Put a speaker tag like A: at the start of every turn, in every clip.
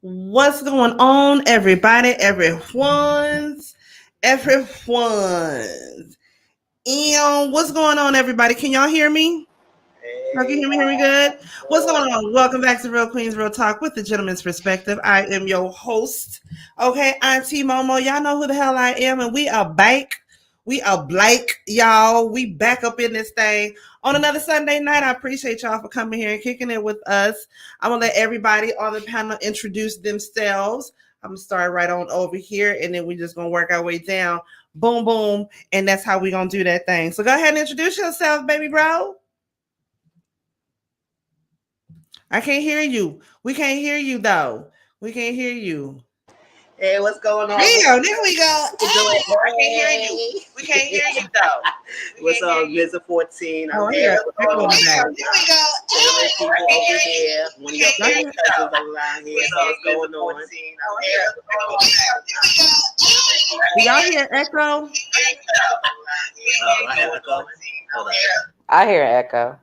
A: What's going on, everybody? Everyone's. What's going on, everybody? Can y'all hear me? Okay, hear me good? What's going on? Welcome back to Real Queens Real Talk with the Gentleman's Perspective. I am your host. Okay, Auntie Momo. Y'all know who the hell I am, and we are back. We are Blake, y'all. We back up in this thing on another Sunday night. I appreciate y'all for coming here and kicking it with us. I'm gonna let everybody on the panel introduce themselves. I'm gonna start right on over here, and then we're just gonna work our way down. Boom, boom, and that's how we're gonna do that thing. So go ahead and introduce yourself, baby bro. I can't hear you. We can't hear you though. We can't hear you.
B: Hey, what's going on?
A: Damn, there we go. Hey, I can't hear you. We can't hear you though.
B: What's up, Mr. 14?
A: Oh,
B: I'm
A: here.
B: here.
A: There we go.
B: People over here. One of your favorite cousins around here. So what's going on?
A: Do y'all hear echo?
B: I have echo. Hold on.
C: I hear echo.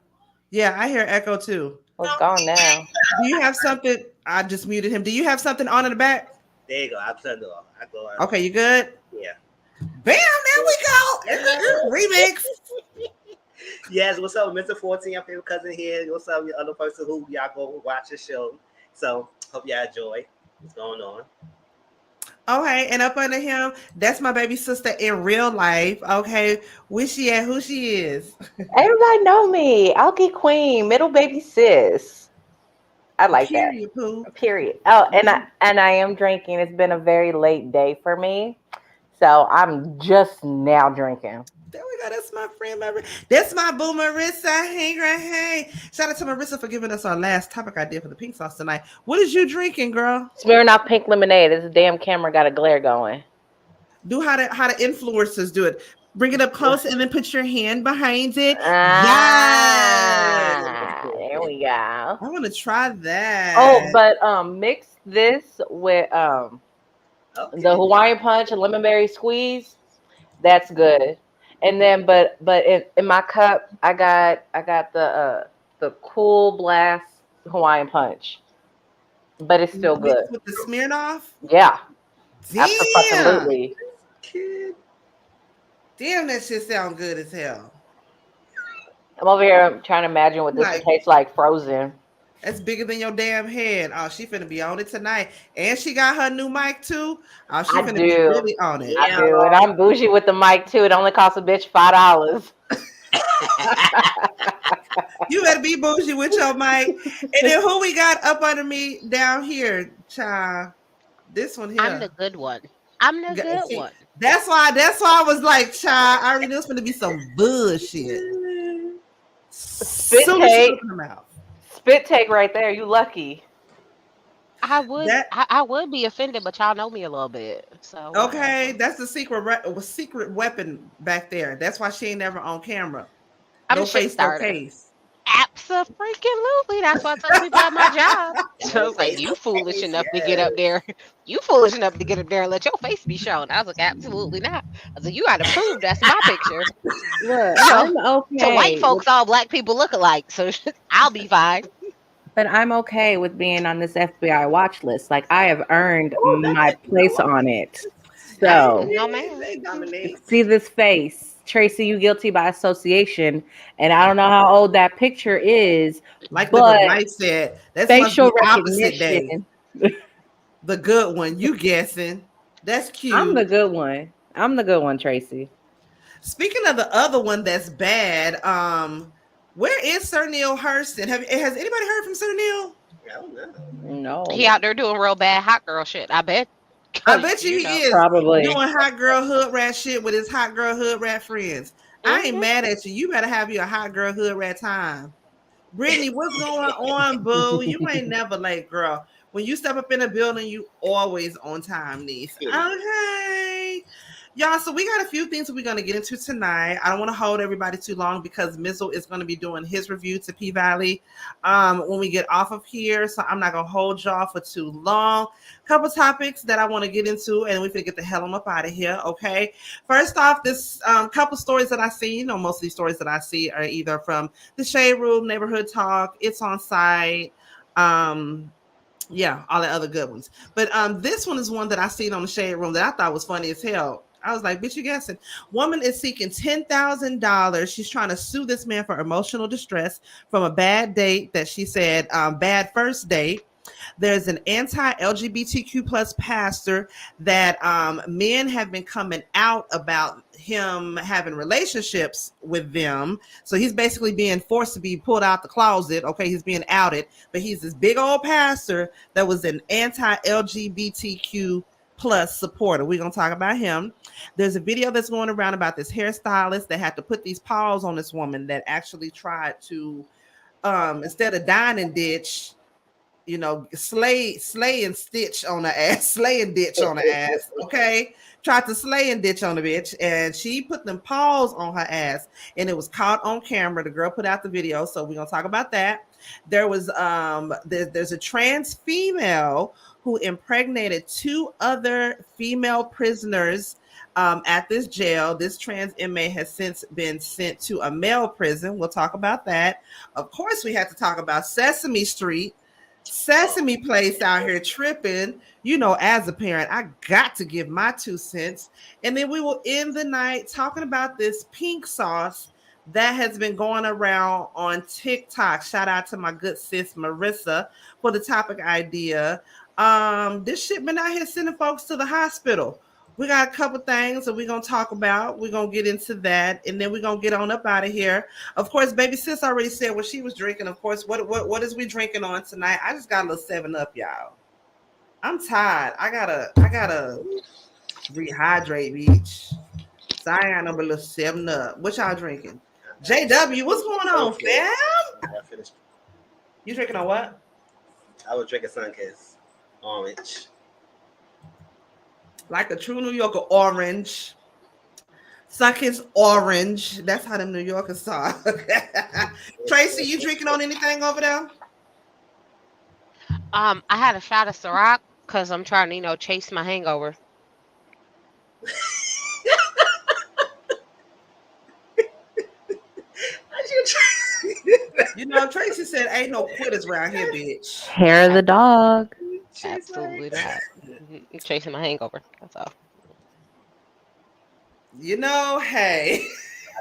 A: Yeah, I hear echo too.
C: What's going now?
A: Do you have something? I just muted him. Do you have something on in the back?
B: There you go. I turned it off. I go.
A: Okay, you good?
B: Yeah.
A: Bam, there we go. Remix.
B: Yes, what's up, Mr. 14? Your favorite cousin here. What's up, your other person who y'all go watch the show. So hope y'all enjoy. What's going on?
A: Okay, and up under him, that's my baby sister in real life. Okay, where she at? Who she is?
C: Everybody know me. Alky Queen, middle baby sis. I like
A: Period, Pooh.
C: that. Period. Oh, and I am drinking. It's been a very late day for me, so I'm just now drinking.
A: There we go. That's my friend. That's my boo, Marissa. Hey, girl. Hey. Shout out to Marissa for giving us our last topic idea for the pink sauce tonight. What is you drinking, girl?
C: Smirnoff pink lemonade. This damn camera got a glare going.
A: Do how the influencers do it. Bring it up close and then put your hand behind it.
C: There we go. I
A: want to try that.
C: Oh, but mix this with the Hawaiian punch and lemon berry squeeze. That's good. And then, but in my cup, I got the Cool Blast Hawaiian punch, but it's still good.
A: With the Smirnoff?
C: Yeah.
A: Damn.
C: Absolutely.
A: Damn, that shit sound good as hell.
C: I'm over here trying to imagine what this would taste like frozen.
A: That's bigger than your damn head. Oh, she finna be on it tonight. And she got her new mic too. Oh, she finna be really on it.
C: I do. And I'm bougie with the mic too. It only costs a bitch $5.
A: You better be bougie with your mic. And then who we got up under me down here, child? This one here.
D: I'm the good one. I'm the good one.
A: That's why I was like, child, I already knew it's gonna be some bullshit.
C: Spit take right there. You lucky.
D: I would be offended, but y'all know me a little bit. So
A: okay, that's the secret weapon back there. That's why she ain't never on camera.
D: No face, no case. Absolutely. That's why I told you about my job. So like, you foolish enough to get up there. You foolish enough to get up there and let your face be shown. I was like, absolutely not. I was like, you got to prove that's my picture.
E: Look, I'm okay.
D: So white folks, all black people look alike. So I'll be fine.
E: But I'm okay with being on this FBI watch list. Like, I have earned my place on it. So,
D: no, man.
E: See this face. Tracy, you guilty by association. And I don't know how old that picture is.
A: Like the wife said, that's
E: facial
A: recognition. The good one. You guessing. That's cute.
E: I'm the good one. Tracy.
A: Speaking of the other one that's bad, where is Sir Neale Hurston? Has anybody heard from Sir Neale?
E: No.
D: He out there doing real bad hot girl shit, I bet.
A: I bet you he is
E: probably
A: doing hot girl hood rat shit with his hot girl hood rat friends. I ain't mad at you. You better have you a hot girl hood rat time. Brittany, what's going on, boo? You ain't never late, girl. When you step up in a building, you always on time, niece. Okay. Y'all, so we got a few things that we're going to get into tonight. I don't want to hold everybody too long because Mizzle is going to be doing his review to P-Valley when we get off of here. So I'm not going to hold y'all for too long. Couple topics that I want to get into, and we can get the hell on up out of here, okay? First off, this couple stories that I see, most of these stories that I see are either from the Shade Room, Neighborhood Talk, It's On Site, yeah, all the other good ones. But this one is one that I seen on the Shade Room that I thought was funny as hell. I was like, bitch, you guessing. Woman is seeking $10,000. She's trying to sue this man for emotional distress from a bad date that she said, bad first date. There's an anti-LGBTQ plus pastor that men have been coming out about him having relationships with them. So he's basically being forced to be pulled out the closet. Okay, he's being outed, but he's this big old pastor that was an anti-LGBTQ plus supporter. We're gonna talk about him. There's a video that's going around about this hairstylist that had to put these paws on this woman that actually tried to instead of dine and ditch, you know, slay and stitch on the ass, slay and ditch on the ass. Okay, tried to slay and ditch on the bitch, and she put them paws on her ass, and it was caught on camera. The girl put out the video, so we're gonna talk about that. There was there's a trans female who impregnated 2 other female prisoners at this jail. This trans inmate has since been sent to a male prison. We'll talk about that. Of course, we have to talk about Sesame Street. Sesame Place out here tripping. You know, as a parent, I got to give my 2 cents. And then we will end the night talking about this pink sauce that has been going around on TikTok. Shout out to my good sis Marissa for the topic idea. This shit been out here sending folks to the hospital. We got a couple things that we're going to talk about. We're going to get into that, and then we're going to get on up out of here. Of course, baby sis already said what she was drinking. Of course, what is we drinking on tonight? I just got a little 7-Up, y'all. I'm tired. I gotta rehydrate, bitch. So I ain't got no but a little 7-Up. What y'all drinking? JW, what's going on, fam?
B: I finished.
A: You drinking on what?
B: I was drinking Sunkist orange.
A: Like a true New Yorker, orange. Sunkist orange. That's how them New Yorkers talk. Tracy, you drinking on anything over there?
D: I had a shot of Ciroc because I'm trying to, chase my hangover.
A: You know, Tracy said, "Ain't no quitters around here, bitch."
E: Hair of the dog.
D: Absolutely not. I'm chasing my hangover. That's all.
A: You know, hey,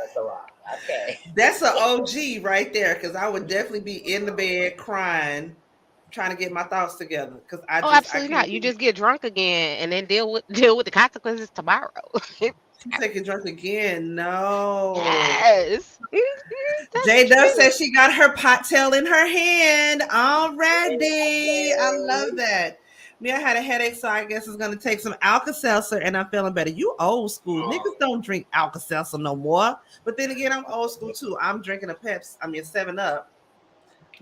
B: That's a lot. Okay.
A: that's an OG right there. Because I would definitely be in the bed crying, trying to get my thoughts together. Because
D: Absolutely not. You just get drunk again and then deal with the consequences tomorrow.
A: taking drunk again. No.
D: Yes.
A: J Dub says she got her pot tail in her hand already. I love that. Me, I had a headache, so I guess it's gonna take some Alka-Seltzer, and I'm feeling better. You old school niggas don't drink Alka-Seltzer no more. But then again, I'm old school too. I'm drinking a 7-Up,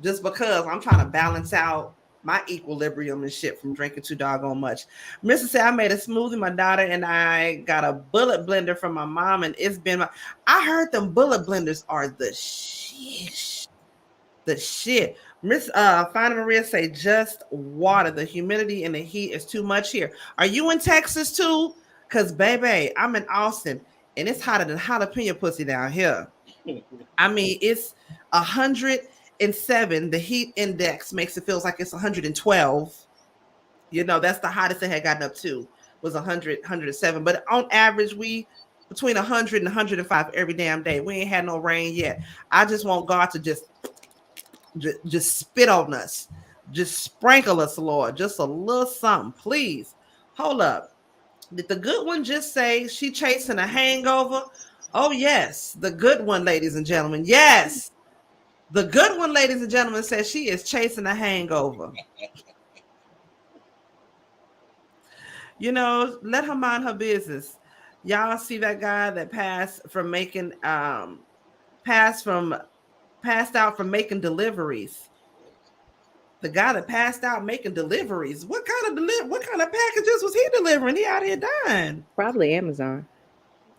A: just because I'm trying to balance out my equilibrium and shit from drinking too doggone much. Mr. said I made a smoothie. My daughter and I got a bullet blender from my mom, and it's been I heard them bullet blenders are the shit. The shit. Miss Fina Maria say just water. The humidity and the heat is too much here. Are you in Texas too? Cause baby, I'm in Austin and it's hotter than jalapeno pussy down here. I mean, it's 107. The heat index makes it feels like it's 112. You know, that's the hottest it had gotten up to was 100, 107. But on average, we between 100 and 105 every damn day. We ain't had no rain yet. I just want God to just spit on us, just sprinkle us, Lord, just a little something, please. Hold up. Did the good one just say she chasing a hangover? Oh yes, the good one, ladies and gentlemen. Yes, the good one, ladies and gentlemen, says she is chasing a hangover. You know, let her mind her business. Y'all see that guy that passed out from making deliveries. The guy that passed out making deliveries. What kind of packages was he delivering? He out here dying.
E: Probably Amazon.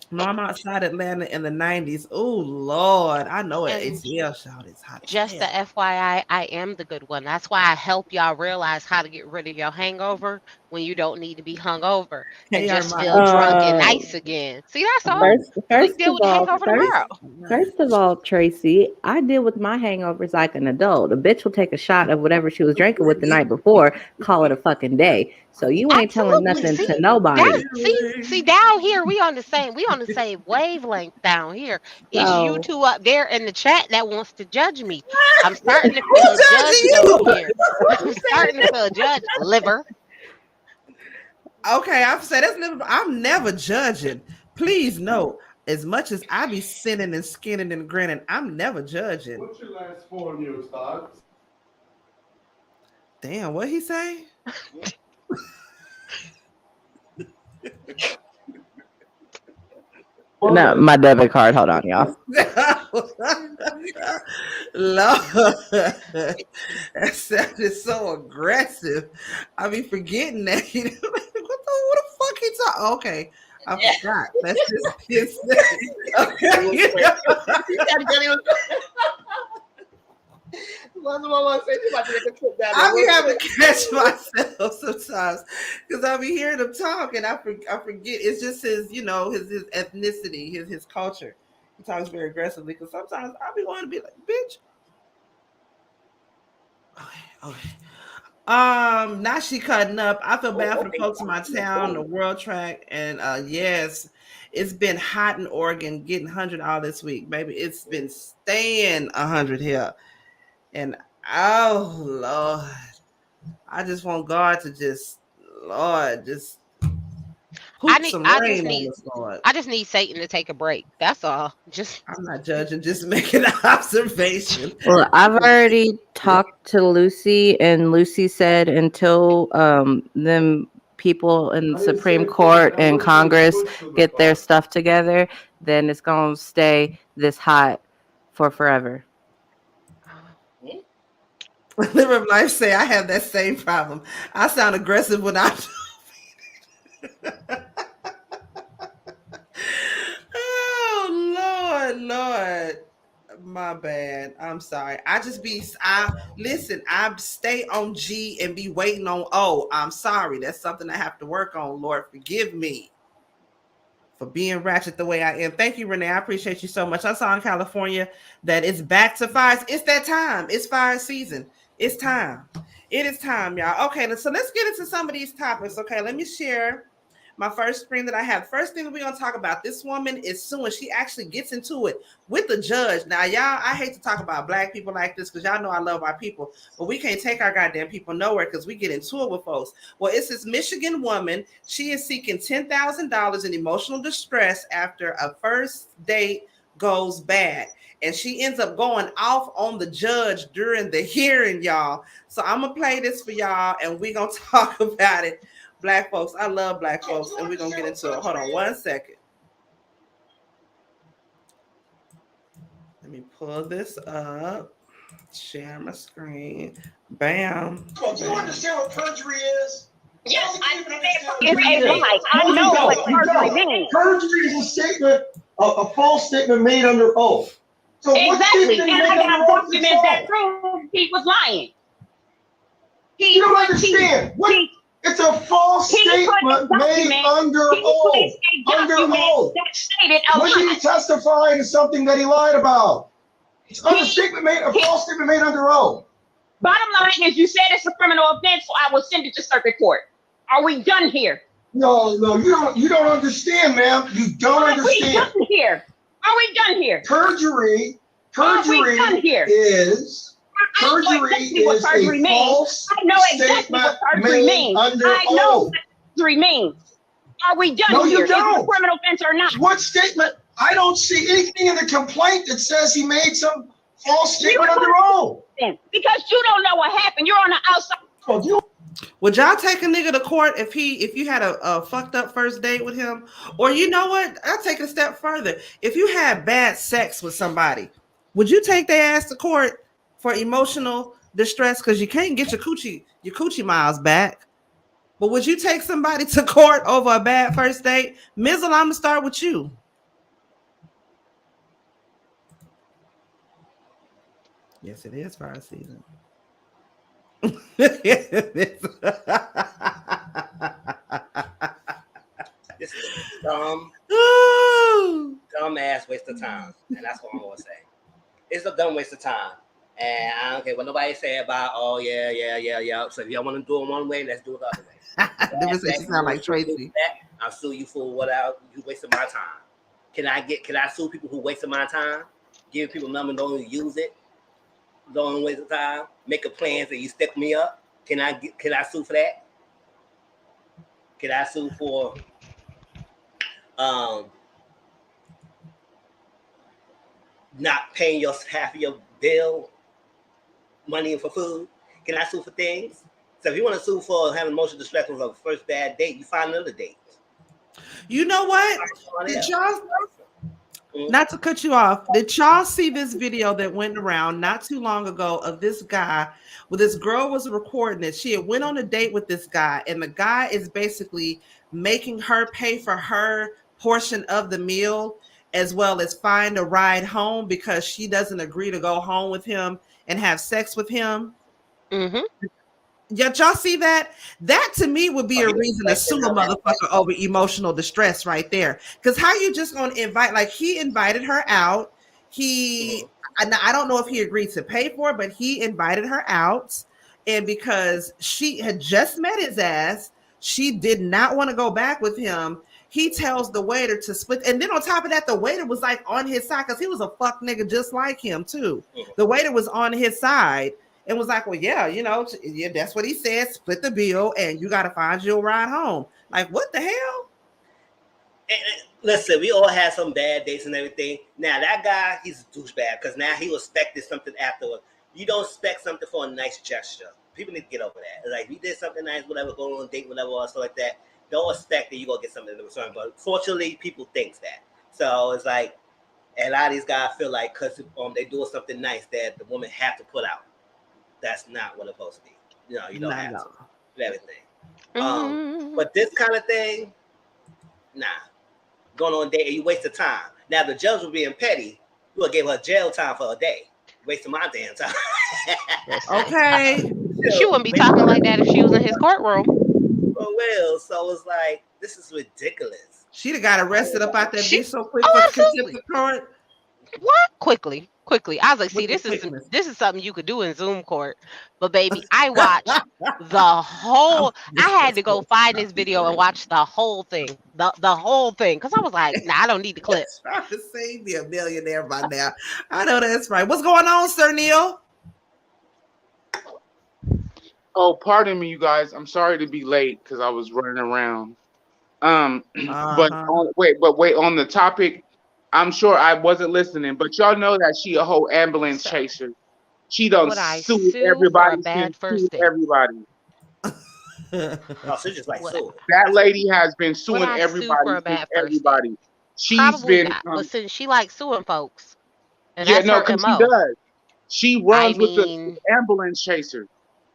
A: No, I'm outside Atlanta in the 90s. Oh Lord, I know it. ATL shout is hot.
D: Just the FYI, I am the good one. That's why I help y'all realize how to get rid of your hangover. when you don't need to be hungover and
A: Hey,
D: just
A: Armand.
D: feel drunk and nice again. See, that's all. We can deal with the hangover tomorrow.
E: First of all, Tracy, I deal with my hangovers like an adult. A bitch will take a shot of whatever she was drinking with the night before, call it a fucking day. So you ain't telling nothing to nobody.
D: See, down here we on the same wavelength down here. It's you two up there in the chat that wants to judge me. I'm starting to feel judged over here. I'm starting to feel judged, liver.
A: Okay, I've said that's never. I'm never judging. Please note, as much as I be sinning and skinning and grinning, I'm never judging.
F: What's your last 4 news, Todd?
A: Damn, what he say?
E: No, my debit card. Hold on, y'all.
A: Lord, that sounded so aggressive. I be forgetting that. What the fuck he talking? Okay, I forgot. That's just okay. I be having to catch myself sometimes because I be hearing him talk and I forget. It's just his, his ethnicity, his culture. He talks very aggressively because sometimes I be wanting to be like, bitch. Okay. Now she cutting up. I feel bad for the folks in my town, the World Track, and yes, it's been hot in Oregon, getting 100 all this week, baby. It's been staying 100 here. And oh Lord, I just want God to just
D: I just need Satan to take a break. That's all.
A: I'm not judging, just making an observation.
E: Well, I've already talked to Lucy, and Lucy said until them people in the Supreme Court and Congress get their stuff together, then it's gonna stay this hot for forever.
A: Liver of Life say I have that same problem. I sound aggressive when I'm oh Lord. My bad. I'm sorry. I stay on G and be waiting on O. I'm sorry. That's something I have to work on. Lord, forgive me for being ratchet the way I am. Thank you, Renee. I appreciate you so much. I saw in California that it's back to fires. It's that time. It's fire season. It's time. It is time, y'all. Okay, so let's get into some of these topics. Okay, let me share my first screen that I have. First thing that we're going to talk about, this woman is suing. She actually gets into it with the judge. Now, y'all, I hate to talk about black people like this because y'all know I love our people, but we can't take our goddamn people nowhere because we get into it with folks. Well, it's this Michigan woman. She is seeking $10,000 in emotional distress after a first date goes bad. And she ends up going off on the judge during the hearing, y'all. So I'm going to play this for y'all, and we're going to talk about it. Black folks, I love black folks, and we're going to get into it. Hold on one second. Let me pull this up. Share my screen. Bam.
G: Well, do you understand what perjury is?
H: Yes, I know what perjury means.
G: Perjury is a statement, a false statement made under oath. So
H: exactly, and I got documents that prove he was lying.
G: You don't understand. It's a false statement made under oath. Under oath. When did he testify to something that he lied about? It's a false statement made under oath.
H: Bottom line is, you said it's a criminal offense, so I will send it to circuit court. Are we done here?
G: No, you don't understand, ma'am. You don't understand.
H: Are we done here? Are we done here?
G: Perjury is a false statement made under oath.
H: Perjury means. Are we done
G: no,
H: here?
G: You don't.
H: Is it a criminal offense or not?
G: What statement? I don't see anything in the complaint that says he made some false statement under oath.
H: Because you don't know what happened. You're on the outside.
A: Would y'all take a nigga to court if you had a fucked up first date with him? Or you know what? I'll take it a step further. If you had bad sex with somebody, would you take their ass to court for emotional distress? Because you can't get your coochie miles back. But would you take somebody to court over a bad first date? Mizzle, I'm gonna start with you. Yes, it is fire season.
B: This is a dumb ass waste of time, and that's what I'm gonna say. It's a dumb waste of time, and I don't care what nobody say about. Oh yeah. So if y'all want to do it one way, let's do it the other way.
A: Never say she sound like Tracy.
B: I'll sue you for whatever you wasted my time. Can I sue people who wasted my time? Give people numbers, don't use it. Don't waste of time. Make a plan so you stick me up. Can I sue for that? Can I sue for not paying half of your bill, money for food? Can I sue for things? So if you want to sue for having emotional distress of a first bad date, you find another date.
A: You know what? Did y'all, not to cut you off, did y'all see this video that went around not too long ago of this guy? Well, this girl was recording it. She had went on a date with this guy, and the guy is basically making her pay for her portion of the meal, as well as find a ride home because she doesn't agree to go home with him and have sex with him.
D: Mm-hmm.
A: Y'all see that? That to me would be a reason to sue a motherfucker over emotional distress right there. Because how you just gonna invite? Like, he invited her out. I don't know if he agreed to pay for it, but he invited her out, and because she had just met his ass, she did not want to go back with him. He tells the waiter to split, and then on top of that, the waiter was like on his side because he was a fuck nigga just like him too. The waiter was on his side. And was like, well, yeah, that's what he said. Split the bill, and you got to find your ride home. Like, what the hell?
B: And listen, we all had some bad dates and everything. Now, that guy, he's a douchebag because now he expected something afterwards. You don't expect something for a nice gesture. People need to get over that. Like, we did something nice, whatever, go on a date, whatever, or stuff like that. Don't expect that you're going to get something in return. But fortunately, people think that. So it's like, a lot of these guys feel like because they doing something nice that the woman have to put out. That's not what it's supposed to be. You don't have to. Everything. But this kind of thing, nah. Going on a date, you waste of time. Now, the judge was being petty. You would give her jail time for a day. Wasting my damn time.
A: Okay.
D: She wouldn't be talking like that if she was in his courtroom.
B: Well, so it's like, this is ridiculous.
A: She'd have got arrested up out that bitch so quick for contempt of court.
D: What? Quickly. I was like, see, this is something you could do in Zoom court. But baby, I watched the whole. I had to go find this video and watch the whole thing. The whole thing. Because I was like, nah, I don't need the clip.
A: Trying to save me a millionaire by now. I know that's right. What's going on, Sir Neale?
I: Oh, pardon me, you guys. I'm sorry to be late because I was running around. But on the topic, I'm sure I wasn't listening, but y'all know that she a whole ambulance chaser. She done sued everybody. Everybody.
B: So just like sue.
I: That lady has been suing everybody. Everybody. She's been.
D: But since she likes suing folks. And
I: yeah, no, because she does. She runs with the ambulance chaser.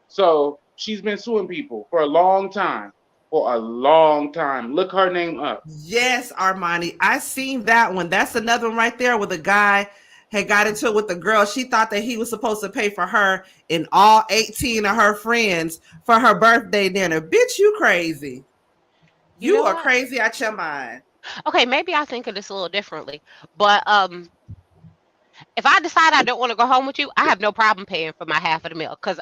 I: So she's been suing people for a long time. Look her name up.
A: Yes, Armani. I seen that one. That's another one right there where the guy had got into it with the girl. She thought that he was supposed to pay for her and all 18 of her friends for her birthday dinner. Bitch, you crazy. You are crazy out your mind.
D: Okay, maybe I think of this a little differently. But if I decide I don't want to go home with you, I have no problem paying for my half of the meal. Because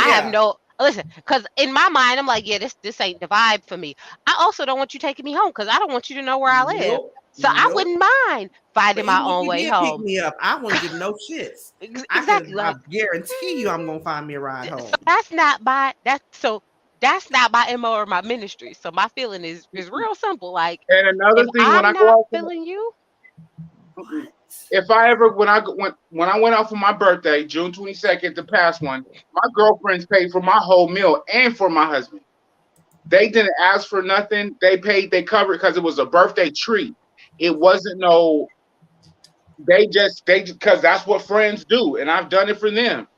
D: I have no... Listen, because in my mind, I'm like, yeah, this ain't the vibe for me. I also don't want you taking me home because I don't want you to know where I live. So I wouldn't mind finding my own way home.
A: Pick me up. I won't give no shits.
D: Exactly.
A: I guarantee you I'm going to find me a ride home.
D: So that's not my MO or my ministry. So my feeling is real simple. Like,
I: and another thing, when I go out
D: feeling you.
I: If I ever, when I went out for my birthday, June 22nd, the past one, my girlfriends paid for my whole meal and for my husband. They didn't ask for nothing. They paid, they covered because it was a birthday treat. It wasn't because that's what friends do. And I've done it for them.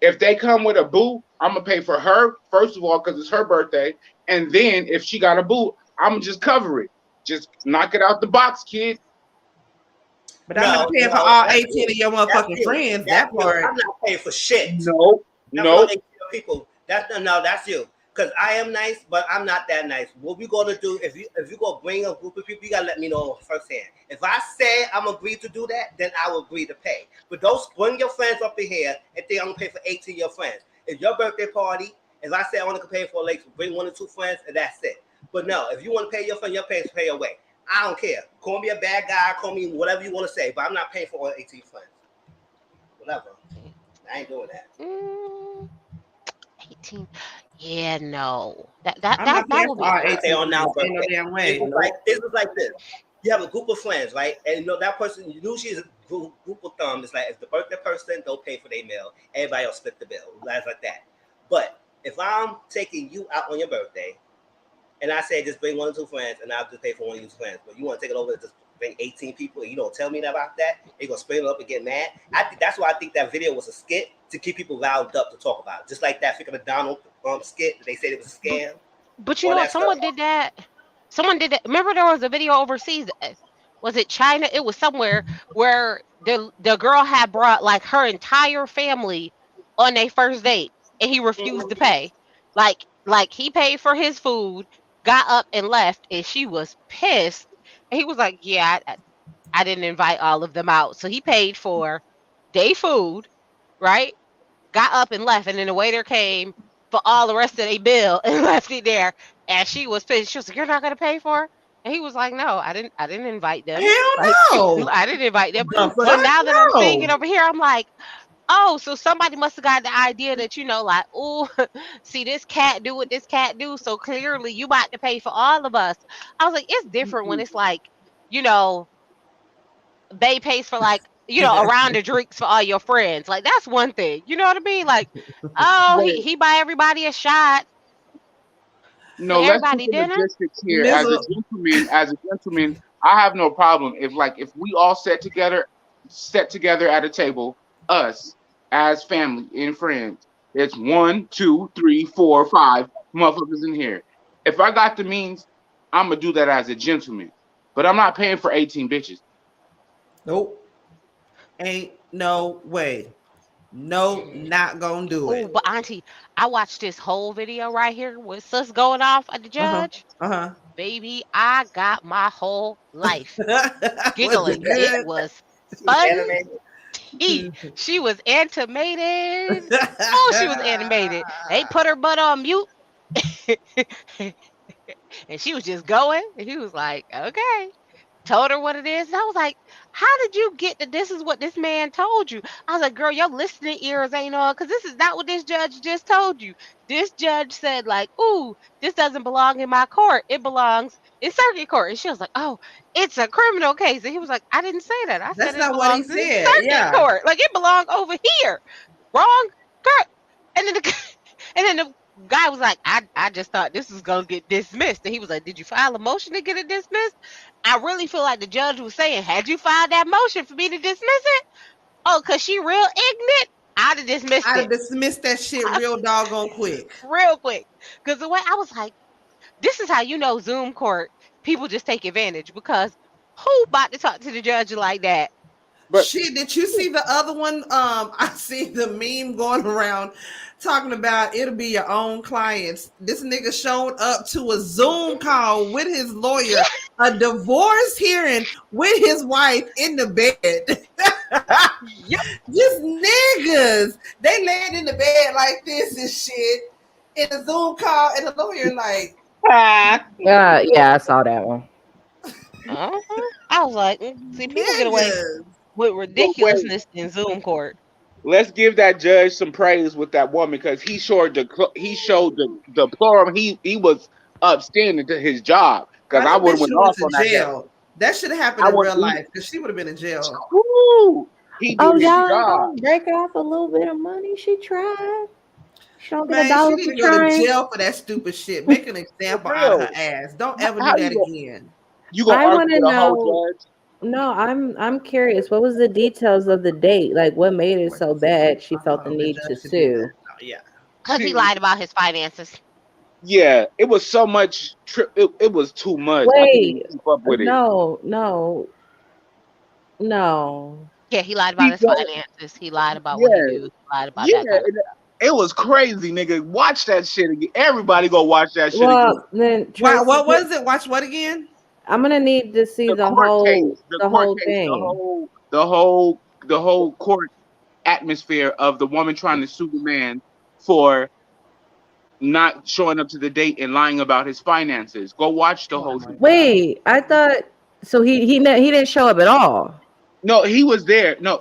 I: If they come with a boo, I'm going to pay for her, first of all, because it's her birthday. And then if she got a boo, I'm going to just cover it. Just knock it out the box, kid.
A: But I'm not paying for all 18 of your motherfucking friends. That part.
B: I'm not paying for shit.
I: No.
B: People. That's you. Because I am nice, but I'm not that nice. What we gonna do if you gonna bring a group of people, you gotta let me know firsthand. If I say I'm agreed to do that, then I will agree to pay. But don't bring your friends up in here and think I'm gonna pay for 18 of your friends. If your birthday party, if I say I want to pay for like bring 1 or 2 friends, and that's it. But no, if you want to pay your friend, your parents pay away. I don't care. Call me a bad guy, call me whatever you want to say, but I'm not paying for all 18 friends. Whatever. I ain't doing that.
D: 18. Yeah, no.
A: I'm not paying
D: would
A: for
D: be
A: all
D: hard.
A: 18
B: On now,
A: ain't no damn way.
B: It's like this. You have a group of friends, right? And you know that person usually is a group of thumb. It's like if the birthday person don't pay for their meal, everybody else split the bill. Lies like that. But if I'm taking you out on your birthday, and I say just bring 1 or 2 friends, and I'll just pay for 1 of your friends, but you want to take it over and just bring 18 people, and you don't tell me about that, you're gonna split it up and get mad. I think that's why I think that video was a skit to keep people riled up to talk about it. Just like that freaking Donald skit, they said it was a scam.
D: But you know, someone did that. Someone did that. Remember, there was a video overseas. Was it China? It was somewhere where the girl had brought like her entire family on their first date, and he refused to pay. Like he paid for his food, got up and left, and she was pissed. And he was like, "Yeah, I didn't invite all of them out." So he paid for their food, right? Got up and left, and then the waiter came for all the rest of their bill and left it there. And she was pissed. She was like, "You're not gonna pay for it?" And he was like, "No, I didn't invite them.
A: Hell
D: Like,
A: no.
D: I didn't invite them."
A: The
D: So
A: fuck
D: now that I'm seeing
A: no.
D: it over here, I'm like, oh, so somebody must have got the idea that, you know, like, oh, see, this cat do what this cat do, so clearly you about to pay for all of us. I was like, it's different when it's like, you know, Bay pays for like, you know, a round of drinks for all your friends. Like, that's one thing. You know what I mean? Like, oh, he buy everybody a shot.
I: No, let's put the
D: Dinner.
I: logistics here. As a gentleman, I have no problem if we all set together at a table, us as family and friends. It's 1, 2, 3, 4, 5 motherfuckers in here. If I got the means, I'm gonna do that as a gentleman. But I'm not paying for 18 bitches.
A: Nope. Ain't no way. No, not gonna do it.
D: Oh, but Auntie, I watched this whole video right here with sus going off at the judge. Baby, I got my whole life giggling. It was fun. She was animated. Oh, she was animated. They put her butt on mute. And she was just going. And he was like, okay. Told her what it is. And I was like, how did you get that this is what this man told you? I was like, girl, your listening ears ain't on, because this is not what this judge just told you. This judge said, like, ooh, this doesn't belong in my court. It belongs in circuit court. And she was like, oh, it's a criminal case. And he was like, I didn't say that. I said it belongs in circuit court. Like, it belonged over here. Wrong, girl. And then the guy was like, I just thought this was gonna get dismissed. And he was like, did you file a motion to get it dismissed? I really feel like the judge was saying, had you filed that motion for me to dismiss it? Oh, because she real ignorant? I'd have dismissed it.
A: I'd have dismissed that shit real doggone quick.
D: Real quick. Because the way I was like, this is how you know Zoom court, people just take advantage, because who about to talk to the judge like that?
A: But shit, did you see the other one? I see the meme going around talking about it'll be your own clients. This nigga showed up to a Zoom call with his lawyer, a divorce hearing with his wife in the bed. Just niggas. They laying in the bed like this and shit in a Zoom call, and the lawyer like,
E: yeah, I saw that one.
D: I was like, see, people get away with ridiculousness in Zoom court.
I: Let's give that judge some praise with that woman, because he showed the deplorable. He was upstanding to his job, because I would have went off on that jail.
A: That should have happened in real life, because she would have been in jail.
I: Woo! He did his
E: job. Break off a little bit of money. She tried. She don't get $1
A: she need
E: for
A: to go to
E: trying.
A: jail for that stupid shit. Make an example out of her ass. Don't ever do that again.
I: You gonna argue with a whole judge?
E: No, I'm curious. What was the details of the date? Like, what made it so bad she felt the need to sue?
A: Yeah,
D: because he lied about his finances.
I: Yeah, it was so much. It was too much.
E: Wait,
I: keep up with
E: no.
D: Yeah, he lied about his finances. He lied about what he do. He lied about that.
I: It was crazy, nigga. Watch that shit again. Everybody go watch that shit again.
E: Well, then
A: Wow, what was it? Watch what again?
E: I'm gonna need to see the
I: court
E: whole
I: case, the court
E: whole
I: case,
E: thing.
I: the whole court atmosphere of the woman trying to sue the man for not showing up to the date and lying about his finances. Go watch the whole thing.
E: Wait, I thought so. He didn't show up at all.
I: No, he was there. No,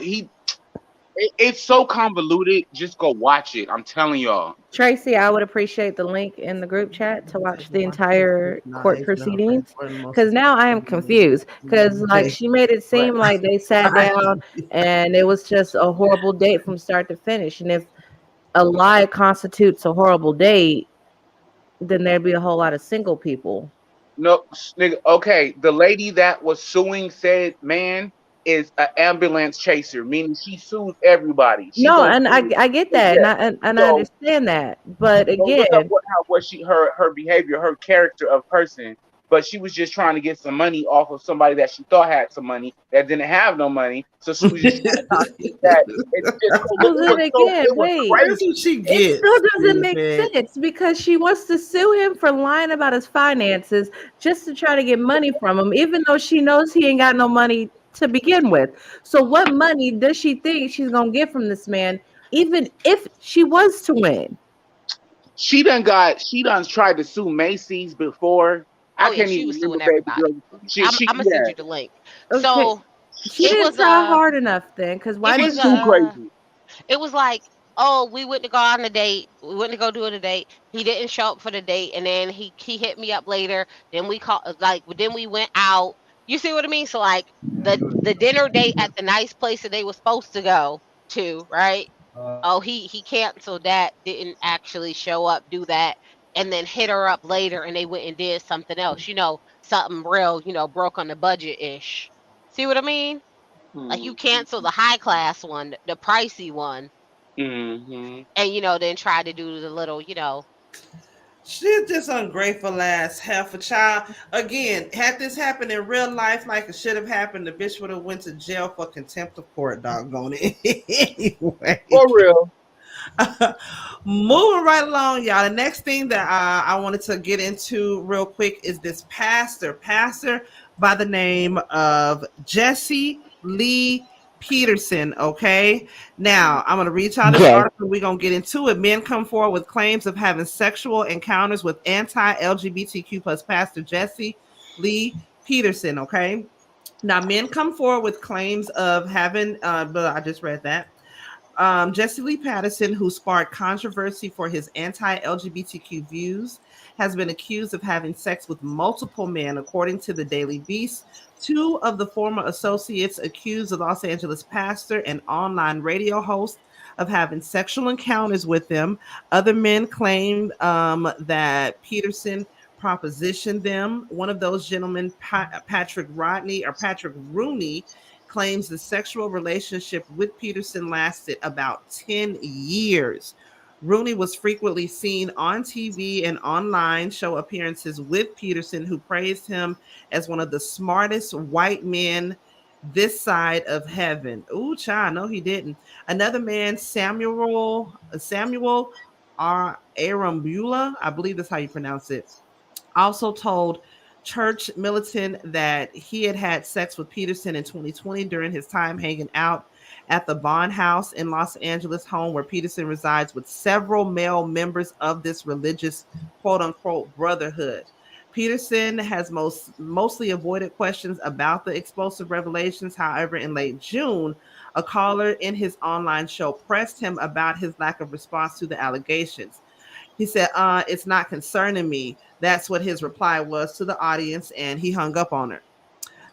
I: it's so convoluted. Just go watch it. I'm telling y'all.
E: Tracy, I would appreciate the link in the group chat to watch the entire court proceedings, because now I am confused. Because like she made it seem like they sat down and it was just a horrible date from start to finish. And if a lie constitutes a horrible date, then there'd be a whole lot of single people.
I: No, nigga. Okay, the lady that was suing said man is an ambulance chaser, meaning she sues everybody.
E: No, and I get that, and I understand that, but again,
I: look up what her behavior, her character of person. But she was just trying to get some money off of somebody that she thought had some money that didn't have no money. So she was just trying to get that.
E: It still doesn't make sense because she wants to sue him for lying about his finances just to try to get money from him, even though she knows he ain't got no money to begin with. So what money does she think she's gonna get from this man, even if she was to win?
I: She done tried to sue Macy's before. I can't even remember, everybody.
D: I'm gonna send you the link. Okay. So
E: she didn't try hard enough then, because why
I: did too crazy?
D: It was like, oh, we went to go on a date. We went to go do a date. He didn't show up for the date, and then he hit me up later. Then we then we went out. You see what I mean? So like the dinner date at the nice place that they were supposed to go to, right? He canceled that, didn't actually show up, do that, and then hit her up later, and they went and did something else, something real, broke on the budget-ish. See what I mean? Like you cancel the high class one, the pricey one, and then try to do the little,
A: She's this ungrateful ass half a child. Again, had this happened in real life like it should have happened, the bitch would have went to jail for contempt of court, doggone it. Anyway.
I: For real.
A: Moving right along, y'all. The next thing that I wanted to get into real quick is this pastor by the name of Jesse Lee Peterson. Okay, now I'm going to read y'all this article. We're going to get into it. Men come forward with claims of having sexual encounters with anti-LGBTQ plus Pastor Jesse Lee Peterson. Okay, now men come forward with claims of having, but I just read that. Jesse Lee Peterson, who sparked controversy for his anti-LGBTQ views, has been accused of having sex with multiple men, according to the Daily Beast. Two of the former associates accused the Los Angeles pastor and online radio host of having sexual encounters with them. Other men claimed that Peterson propositioned them. One of those gentlemen, Patrick Rooney, claims the sexual relationship with Peterson lasted about 10 years. Rooney was frequently seen on TV and online show appearances with Peterson, who praised him as one of the smartest white men this side of heaven. Ooh, child, no, he didn't. Another man, Samuel Arambula, I believe that's how you pronounce it, also told Church Militant that he had sex with Peterson in 2020 during his time hanging out at the Bond House in Los Angeles, home where Peterson resides with several male members of this religious quote-unquote brotherhood. Peterson has mostly avoided questions about the explosive revelations. However, in late June, a caller in his online show pressed him about his lack of response to the allegations. He said, it's not concerning me. That's what his reply was to the audience, and he hung up on her.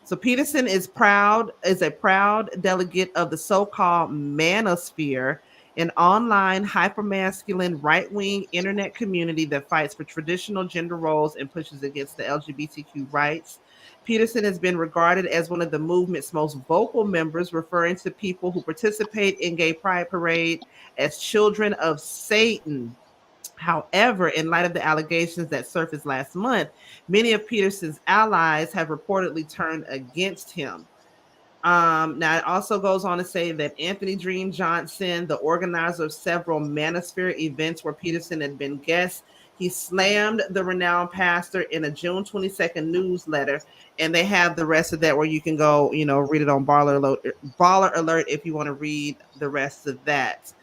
A: So Peterson is a proud delegate of the so-called manosphere, an online hypermasculine right-wing internet community that fights for traditional gender roles and pushes against the LGBTQ rights. Peterson has been regarded as one of the movement's most vocal members, referring to people who participate in gay pride parade as children of Satan. However, in light of the allegations that surfaced last month, many of Peterson's allies have reportedly turned against him. Now it also goes on to say that Anthony Dream Johnson, the organizer of several Manosphere events where Peterson had been guest, he slammed the renowned pastor in a June 22nd newsletter, and they have the rest of that where you can go, read it on Baller Alert if you want to read the rest of that.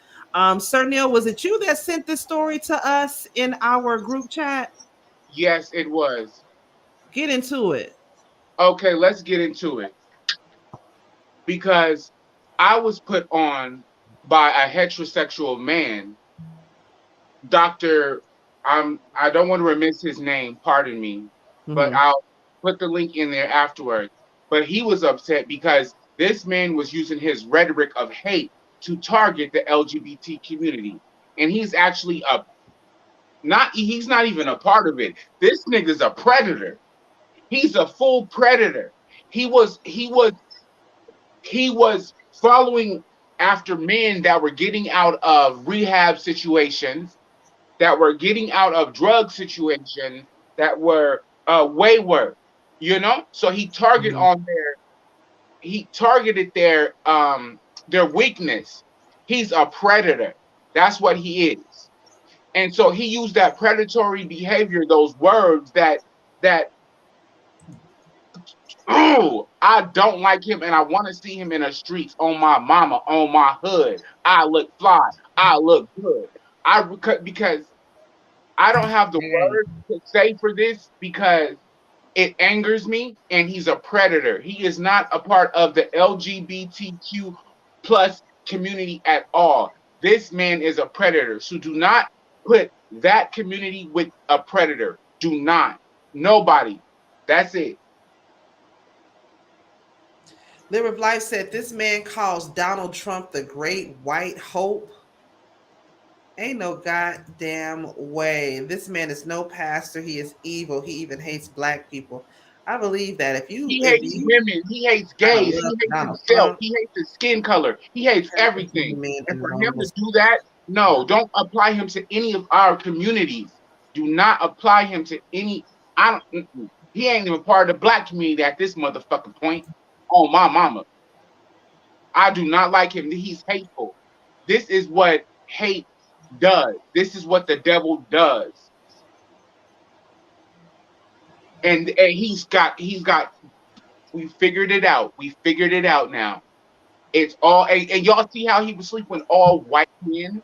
A: Sir Neil, was it you that sent this story to us in our group chat?
I: Yes, it was.
A: Get into it.
I: Okay, let's get into it. Because I was put on by a heterosexual man, Dr. I don't want to remiss his name, pardon me, but I'll put the link in there afterwards. But he was upset because this man was using his rhetoric of hate to target the LGBT community. And he's actually he's not even a part of it. This nigga's a predator. He's a full predator. He was following after men that were getting out of rehab situations, that were getting out of drug situations, that were wayward, So he targeted their weakness. He's a predator. That's what he is. And so he used that predatory behavior, those words that I don't like him, and I want to see him in the streets on my mama, on my hood. I look fly. I look good. Because I don't have the words to say for this because it angers me, and he's a predator. He is not a part of the LGBTQ plus community at all. This man is a predator. So do not put that community with a predator. Do not. Nobody. That's it.
A: Lyric Life said, this man calls Donald Trump the great white hope. Ain't no goddamn way. This man is no pastor. He is evil. He even hates black people. I believe that.
I: He hates women, he hates gays, he hates himself, he hates his skin color, he hates everything. And for him to do that, no, don't apply him to any of our communities. Do not apply him to any. He ain't even part of the black community at this motherfucking point. On my mama. I do not like him. He's hateful. This is what hate does. This is what the devil does. And he's got we figured it out. We figured it out now. It's all and y'all see how he was sleeping with all white men,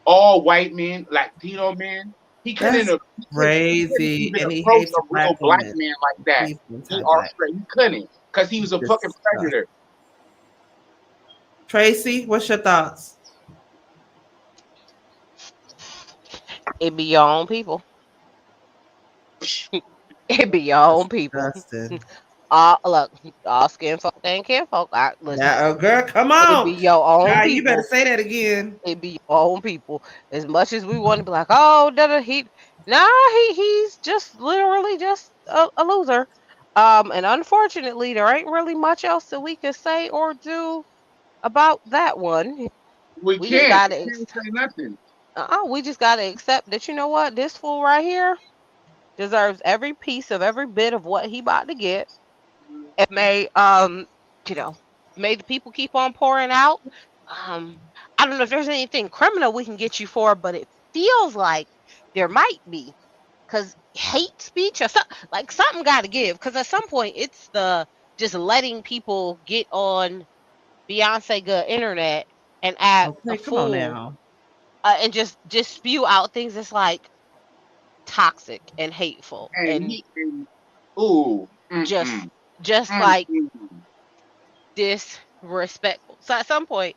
I: Latino men. He couldn't have
A: crazy,
I: and he hates a real black man like that. He couldn't, because he was a fucking predator.
A: Tracy, what's your thoughts?
D: It be your own people. It be your own people. Look, all skin folk ain't kin folk.
A: Listen, girl, come on.
D: It be your own people.
A: You better say that again.
D: It be your own people. As much as we want to be like, he's just literally just a loser. And unfortunately, there ain't really much else that we can say or do about that one.
I: We can't say nothing.
D: We just gotta accept that, you know what, this fool right here deserves every piece of every bit of what he about to get. It may may the people keep on pouring out. I don't know if there's anything criminal we can get you for, but it feels like there might be, because hate speech or something got to give. Because at some point, it's the just letting people get on Beyonce good internet and act a fool now. And just spew out things that's like toxic and hateful just like disrespectful. So at some point,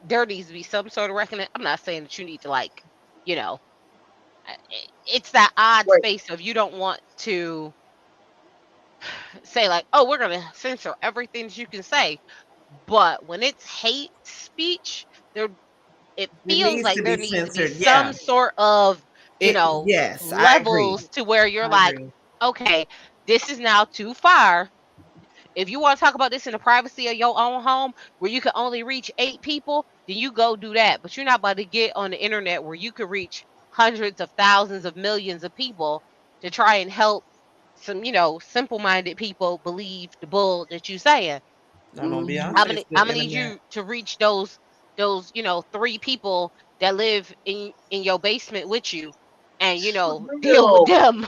D: there needs to be some sort of reckoning. I'm not saying that you need to it's that odd space of you don't want to say like, oh, we're gonna censor everything that you can say, but when it's hate speech, it feels like there needs to be some sort of levels to where you're like, okay, this is now too far. If you want to talk about this in the privacy of your own home where you can only reach 8 people, then you go do that. But you're not about to get on the internet where you could reach hundreds of thousands of millions of people to try and help some, simple-minded people believe the bull that you're saying.
A: Not on Beyonce's
D: I'm gonna need
A: internet.
D: you to reach those 3 people that live in your basement with you, and deal with them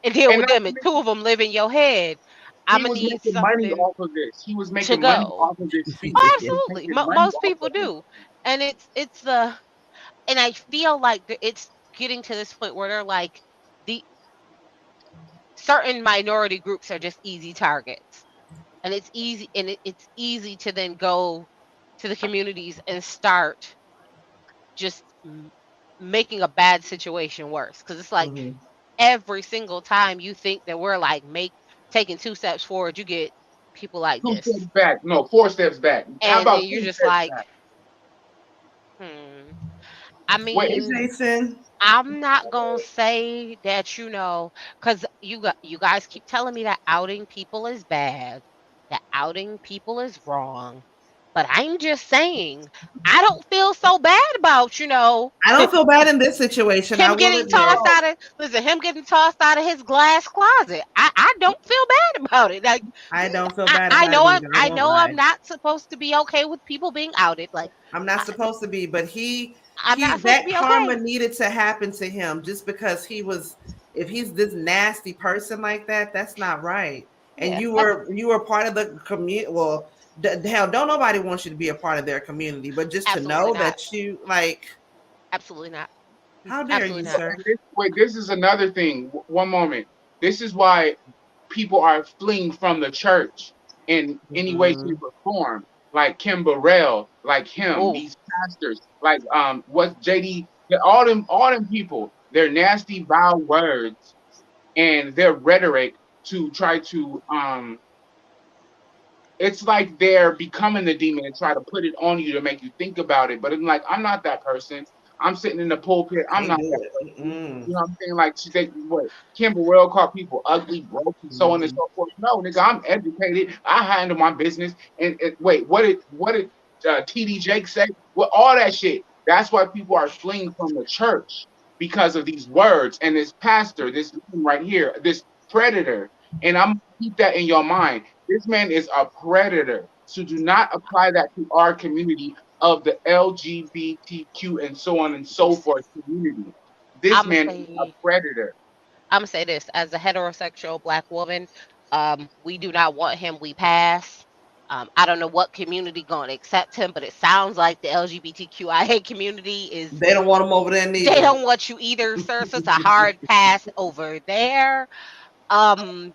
D: and deal with them. And 2 of them live in your head.
I: He
D: I'm gonna
I: was
D: need
I: making money
D: something
I: off of this. He was
D: to
I: making money
D: go.
I: off of this speech.
D: Oh,
I: He was
D: absolutely.
I: making money
D: Most
I: off
D: people
I: of it.
D: do, and it's the and I feel like it's getting to this point where they're like the certain minority groups are just easy targets, and it's easy to then go to the communities and start just making a bad situation worse, because it's like every single time you think that we're like taking 2 steps forward, you get people like
I: 2
D: this,
I: steps back. No, 4 steps back. How
D: and
I: about
D: then
I: 2
D: you're just
I: steps
D: like,
I: back?
D: I
I: Wait,
A: Hey,
D: mean,
A: Jason.
D: I'm not gonna say that, because you guys keep telling me that outing people is bad, that outing people is wrong. But I'm just saying, I don't feel so bad about,
A: I don't feel bad in this situation. I
D: him
A: will
D: getting
A: admit.
D: tossed out of his glass closet. I don't feel bad about it. Like,
A: I don't feel
D: I,
A: bad
D: I
A: about
D: know
A: it
D: I'm
A: either. I
D: I
A: won't
D: know
A: lie.
D: I'm not supposed to be okay with people being outed. Like,
A: I'm not supposed to be, but he
D: I'm not supposed to
A: that
D: be
A: karma
D: okay.
A: needed to happen to him just because if he's this nasty person like that, that's not right. And
D: Yeah,
A: you were part of the community. Well, hell, don't nobody want you to be a part of their community, but just to
D: absolutely
A: know
D: not.
A: that you like,
D: Absolutely not.
A: how dare you,
D: Absolutely not.
A: sir?
I: wait, this is another thing. One moment. This is why people are fleeing from the church in any way, shape, or form. Like Kim Burrell, like him,
D: Oh,
I: these pastors, like what's JD, all them people, their nasty vile words and their rhetoric to try to it's like they're becoming the demon and try to put it on you to make you think about it. But I'm like, I'm not that person. I'm sitting in the pulpit. I'm
A: Can't
I: not
A: do
I: that
A: it.
I: person. You know what I'm saying? Like what Kimber World called people ugly, broke, and so on and so forth. No, nigga, I'm educated. I handle my business. And wait, what did TD Jake say? Well, all that shit. That's why people are fleeing from the church because of these words and this pastor, this man right here, this predator. And I'm keep that in your mind. This man is a predator. So do not apply that to our community of the LGBTQ and so on and so forth community. This
D: I'm gonna
I: man is a
D: say
I: predator.
D: this as a heterosexual Black woman. We do not want him. We pass. I don't know what community gonna accept him, but it sounds like the LGBTQIA community is.
A: They don't want him over there
D: They
A: neither.
D: don't want you either, sir. So it's a hard pass over there. Um,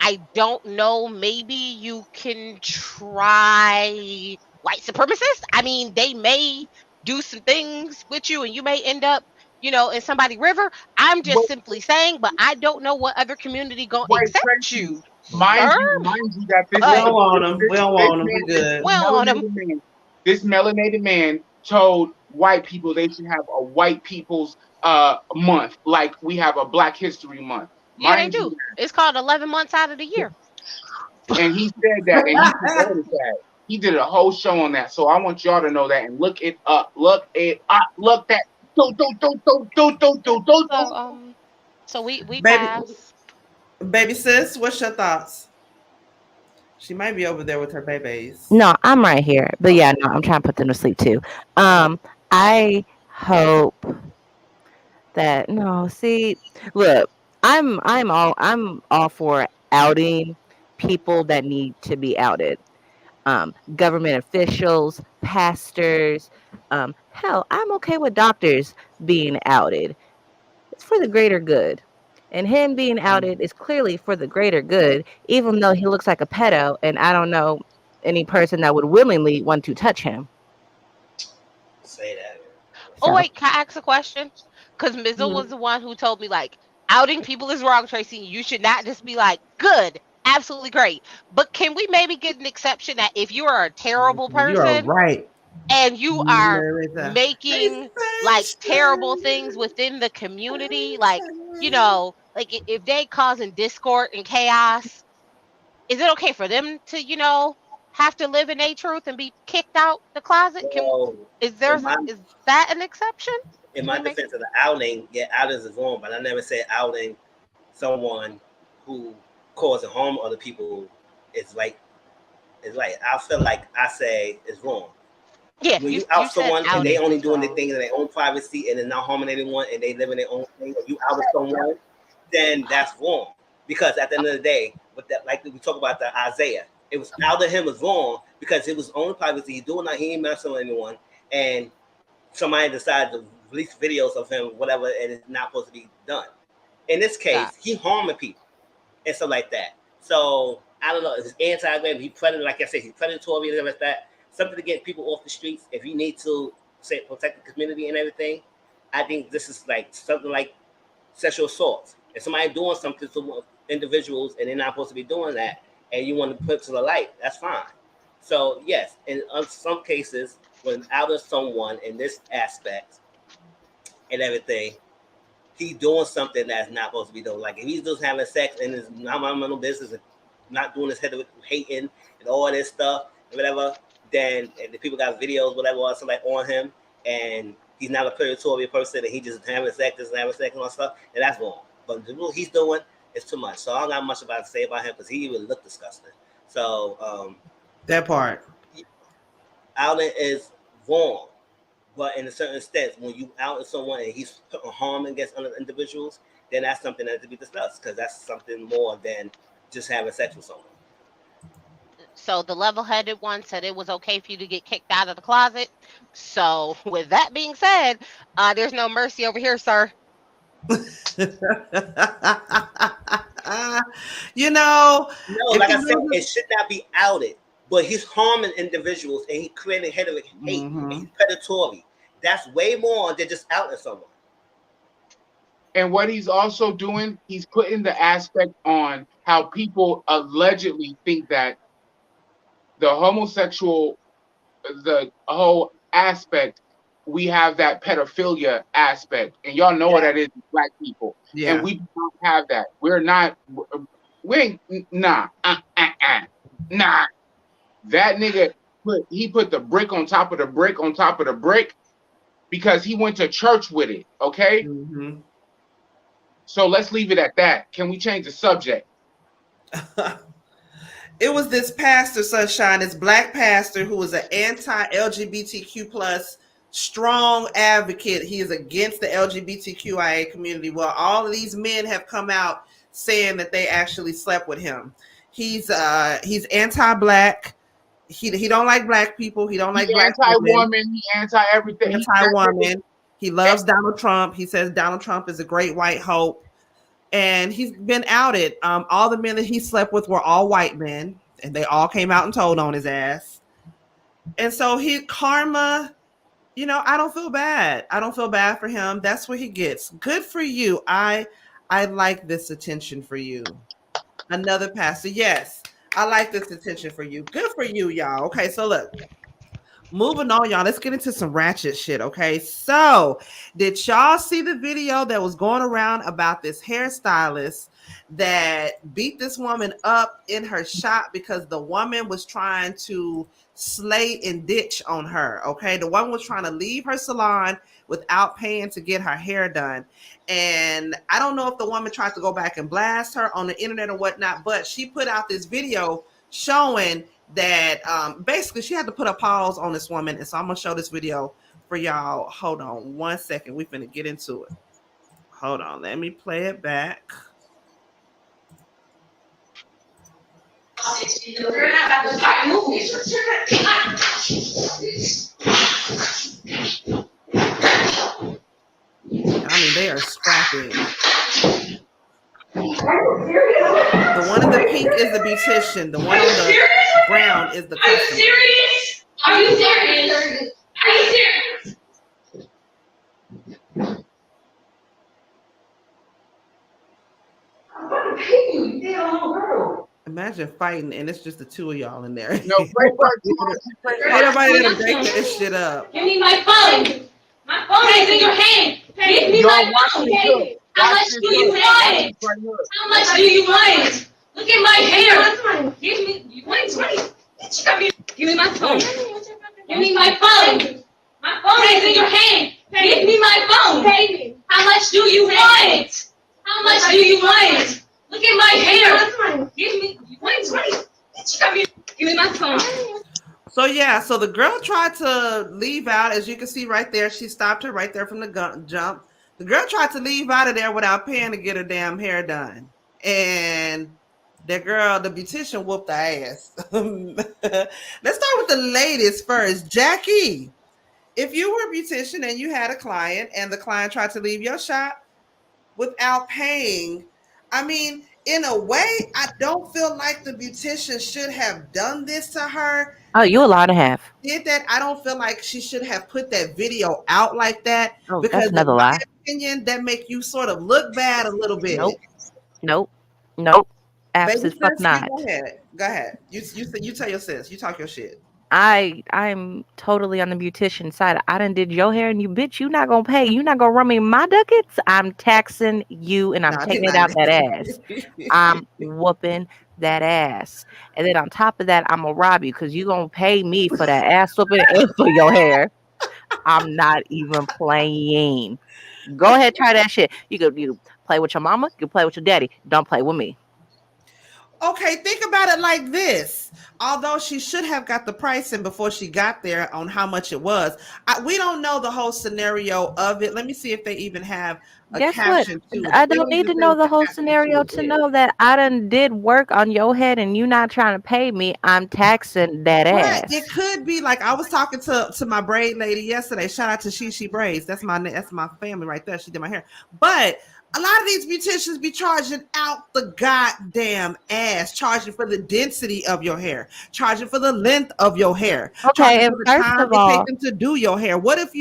D: I don't know. Maybe you can try white supremacists. I mean, they may do some things with you, and you may end up, in somebody's river. I'm
I: But
D: just simply saying, but I don't know what other community gonna
I: wait,
D: accept
I: Tracy,
D: you, sir.
I: mind you that
A: We
D: But
A: don't want him. We don't
I: this
A: want him.
I: man,
A: We good.
D: we don't want them.
I: this melanated man told white people they should have a white people's month, like we have a Black History Month.
D: Yeah, they
I: Mind you,
D: do. It's called 11 months out of the year.
I: and he said that, and he promoted that. He did a whole show on that. So I want y'all to know that and look it up. Look it up. Look that.
D: So we
A: baby,
D: pass.
A: baby sis, what's your thoughts? She might be over there with her babies.
E: No, I'm right here. But yeah, no, I'm trying to put them to sleep too. I hope that no, see, look, I'm all for outing people that need to be outed. Government officials, pastors, hell, I'm okay with doctors being outed. It's for the greater good. And him being outed is clearly for the greater good, even though he looks like a pedo, and I don't know any person that would willingly want to touch him.
B: Say that.
D: Oh
E: So,
D: wait, can I ask a question? Because Mizzle was the one who told me, like, outing people is wrong, Tracy. You should not just be like, good, absolutely great. But can we maybe get an exception that if you are a terrible
A: You are
D: person
A: right.
D: and you are
A: Marita.
D: making like terrible things within the community, like, like if they causing discord and chaos, is it okay for them to, have to live in a truth and be kicked out the closet?
B: Well,
D: Is
B: in
D: there
B: my
D: is that an exception?
B: in
D: Can
B: my
D: we make
B: defense of the outing, yeah, outings is wrong, but I never said outing someone who causing harm to other people is like It's right. I feel like I say it's wrong.
D: Yeah,
B: when you out someone and they only doing their
C: wrong.
B: thing in their own privacy and they're not harming anyone and they live in their own thing, or you out with someone, then that's wrong. Because at the end of the day, with that, like we talk about the Isaiah, it was out of him was wrong because it was own privacy. He's doing that, he ain't messing with anyone, and somebody decided to release videos of him, whatever, and it's not supposed to be done. In this case, he harming people and stuff like that. So I don't know. It's anti-glam. He predator, like I said, he's predatory and everything like that. Something to get people off the streets. If you need to say protect the community and everything, I think this is like something like sexual assault. If somebody doing something to individuals and they're not supposed to be doing that, and you want to put it to the light, that's fine. So yes, in some cases, when out of someone in this aspect and everything, he's doing something that's not supposed to be done. Like if he's just having sex and his non-mental business and not doing his head with hating and all this stuff and whatever, then and the people got videos, whatever, also like on him, and he's not a predatory person and he just having sex and all stuff, and that's wrong. But the what he's doing is too much. So I don't got much about to say about him because he even looked disgusting. So
A: that part.
B: Outing is wrong. But in a certain extent, when you out someone and he's putting harm against other individuals, then that's something that to be discussed because that's something more than just having sex with someone.
D: So the level-headed one said it was okay for you to get kicked out of the closet. So with that being said, there's no mercy over here, sir.
A: You know,
B: no, like I said, it should not be outed. But he's harming individuals and he's creating hate and he's predatory. That's way more than just outing someone.
I: And what he's also doing, he's putting the aspect on how people allegedly think that the homosexual, the whole aspect, we have that pedophilia aspect. And y'all know what that is, Black people.
A: Yeah.
I: And we don't have that. We're not, we ain't, nah. That nigga put the brick on top of the brick on top of the brick because he went to church with it, okay?
A: Mm-hmm.
I: So let's leave it at that. Can we change the subject?
A: It was this pastor, Sunshine, this Black pastor who was an anti-LGBTQ plus strong advocate. He is against the LGBTQIA community. Well, all of these men have come out saying that they actually slept with him. He's anti-Black. He don't like Black people. He don't like Black
I: anti-woman. He anti-everything.
A: Anti-woman. He loves Donald Trump. He says Donald Trump is a great white hope. And he's been outed. All the men that he slept with were all white men, and they all came out and told on his ass. And so karma, you know, I don't feel bad. I don't feel bad for him. That's what he gets. Good for you. I like this attention for you. Another pastor. Yes, I like this attention for you. Good for you, y'all. Okay, so look. Moving on, y'all. Let's get into some ratchet shit, okay? So, did y'all see the video that was going around about this hairstylist that beat this woman up in her shop because the woman was trying to slay and ditch on her, okay? The woman was trying to leave her salon without paying to get her hair done. And I don't know if the woman tried to go back and blast her on the internet or whatnot, but she put out this video showing that basically she had to put a pause on this woman. And so I'm gonna show this video for y'all. Hold on 1 second. We finna get into it. Hold on, let me play it back.
J: We're not about to start movies.
A: I mean, they are scrapping. The one in the pink is the beautician. The one on the brown is the customer.
J: Are you serious? Are you serious? Are you serious?
A: Imagine fighting and it's just the two of y'all in there.
I: No,
A: ain't nobody gonna break this shit up.
J: Give me my phone. My phone is in your hand. Give me my phone. How much do you want it? How much do you want it? Look at my hair. Give me. Wait. Give me my phone. Give me my phone. My phone is in your hand. Give me my phone. How much do you want it? How much do you want it? Look at my hair. Give me. Wait. Give Give me my phone.
A: So yeah, so the girl tried to leave out, as you can see right there. She stopped her right there from the jump. The girl tried to leave out of there without paying to get her damn hair done, and that girl, the beautician, whooped her ass. Let's start with the ladies first. Jackie, if you were a beautician and you had a client and the client tried to leave your shop without paying, I mean, in a way, I don't feel like the beautician should have done this to her.
E: Oh, you a lot of half.
A: Did that? I don't feel like she should have put that video out like that,
E: Oh,
A: because
E: that's another
A: in my
E: lie.
A: opinion, that make you sort of look bad a little bit.
E: Nope.
A: Baby
E: Absolutely fuck
A: sis,
E: not.
A: Go ahead. You tell your sis. You talk your shit.
E: I'm totally on the beautician side. I done did your hair, and you bitch, you not gonna pay. You not gonna run me my ducats. I'm taxing you, and I'm taking it out that ass. I'm whooping that ass, and then on top of that, I'm gonna rob you because you gonna pay me for that ass whooping and for your hair. I'm not even playing. Go ahead, try that shit. You play with your mama. You play with your daddy. Don't play with me.
A: Okay, think about it like this. Although she should have got the pricing before she got there on how much it was, we don't know the whole scenario of it. Let me see if they even have a
E: Guess what?
A: caption to it.
E: I don't need to know the whole scenario to know that I done did work on your head and you not trying to pay me. I'm taxing that
A: Right.
E: ass.
A: It could be like I was talking to my braid lady yesterday. Shout out to She Braids. That's my family right there. She did my hair. But a lot of these beauticians be charging out the goddamn ass, charging for the density of your hair, charging for the length of your hair, charging
E: Okay, and
A: for the
E: first
A: time
E: of
A: it
E: all,
A: takes them to do your hair. What if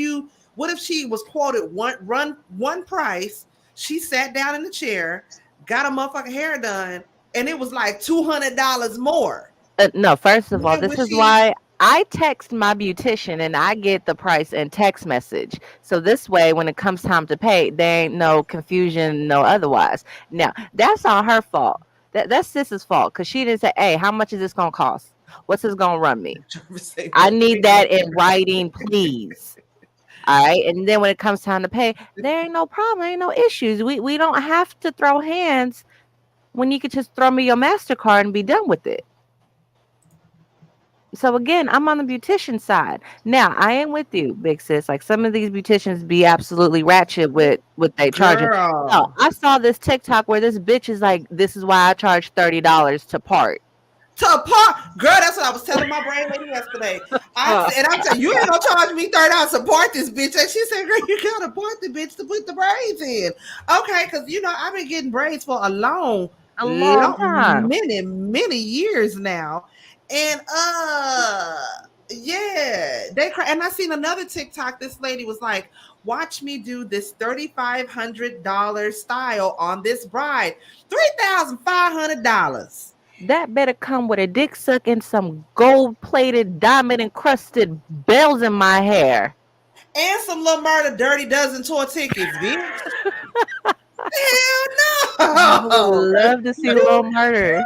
A: she was quoted one price, she sat down in the chair, got a motherfucking hair done, and it was like $200 more?
E: no, first of all, this is why I text my beautician and I get the price in text message. So this way, when it comes time to pay, there ain't no confusion, no otherwise. Now, that's on her fault. That's Sis's fault because she didn't say, hey, how much is this going to cost? What's this going to run me? I need that in writing, please. All right. And then when it comes time to pay, there ain't no problem. Ain't no issues. We don't have to throw hands when you could just throw me your MasterCard and be done with it. So again, I'm on the beautician side. Now, I am with you, big sis. Like some of these beauticians be absolutely ratchet with they charging. No, I saw this TikTok where this bitch is like, this is why I charge $30 to part.
A: Girl, that's what I was telling my brain lady yesterday. I'm telling you ain't gonna charge me $30 to part this bitch. And she said, girl, you gotta part the bitch to put the braids in. Okay, because I've been getting braids for a long time. Many years now. And yeah, and I seen another TikTok. This lady was like, watch me do this $3,500 style on this bride. $3,500.
E: That better come with a dick suck and some gold-plated, diamond-encrusted bells in my hair.
A: And some Lil Murda Dirty Dozen tour tickets, bitch. Hell no.
E: I would love to see Lil Murda.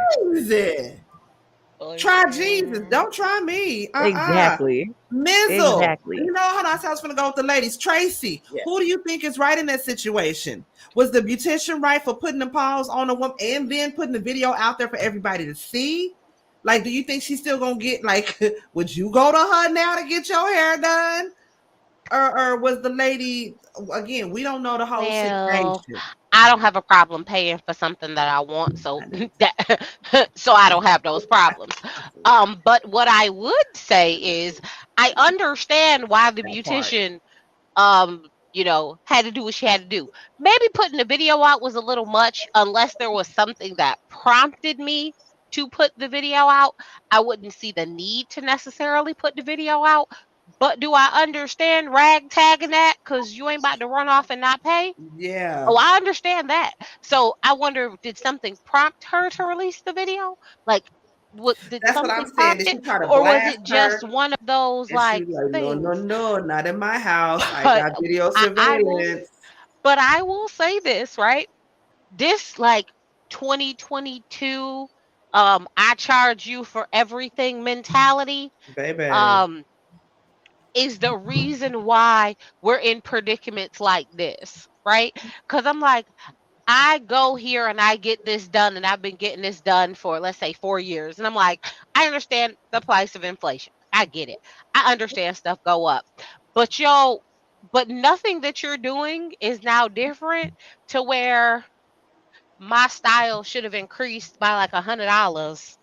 A: Try Jesus. Don't try me.
E: Exactly.
A: Mizzle.
E: Exactly.
A: Hold on. I was going to go with the ladies. Tracy, who do you think is right in that situation? Was the beautician right for putting the paws on a woman and then putting the video out there for everybody to see? Like, do you think she's still going to get, like, would you go to her now to get your hair done? Or was the lady, again, we don't know the whole situation.
D: I don't have a problem paying for something that I want, so so I don't have those problems. But what I would say is I understand why the beautician had to do what she had to do. Maybe putting the video out was a little much, unless there was something that prompted me to put the video out. I wouldn't see the need to necessarily put the video out. But do I understand ragtagging that because you ain't about to run off and not pay?
A: Yeah.
D: Oh, I understand that. So I wonder, did something prompt her to release the video? Like,
A: that's what I'm saying. Did she try to
D: or was
A: blast
D: it just
A: her?
D: one of those like things?
A: No, not in my house. I got video surveillance.
D: But I will say this, right? This like 2022, I charge you for everything mentality,
A: baby,
D: is the reason why we're in predicaments like this, right? Because I'm like, I go here and I get this done, and I've been getting this done for, let's say, 4 years. And I'm like, I understand the price of inflation. I get it. I understand stuff go up. But but nothing that you're doing is now different to where my style should have increased by like $100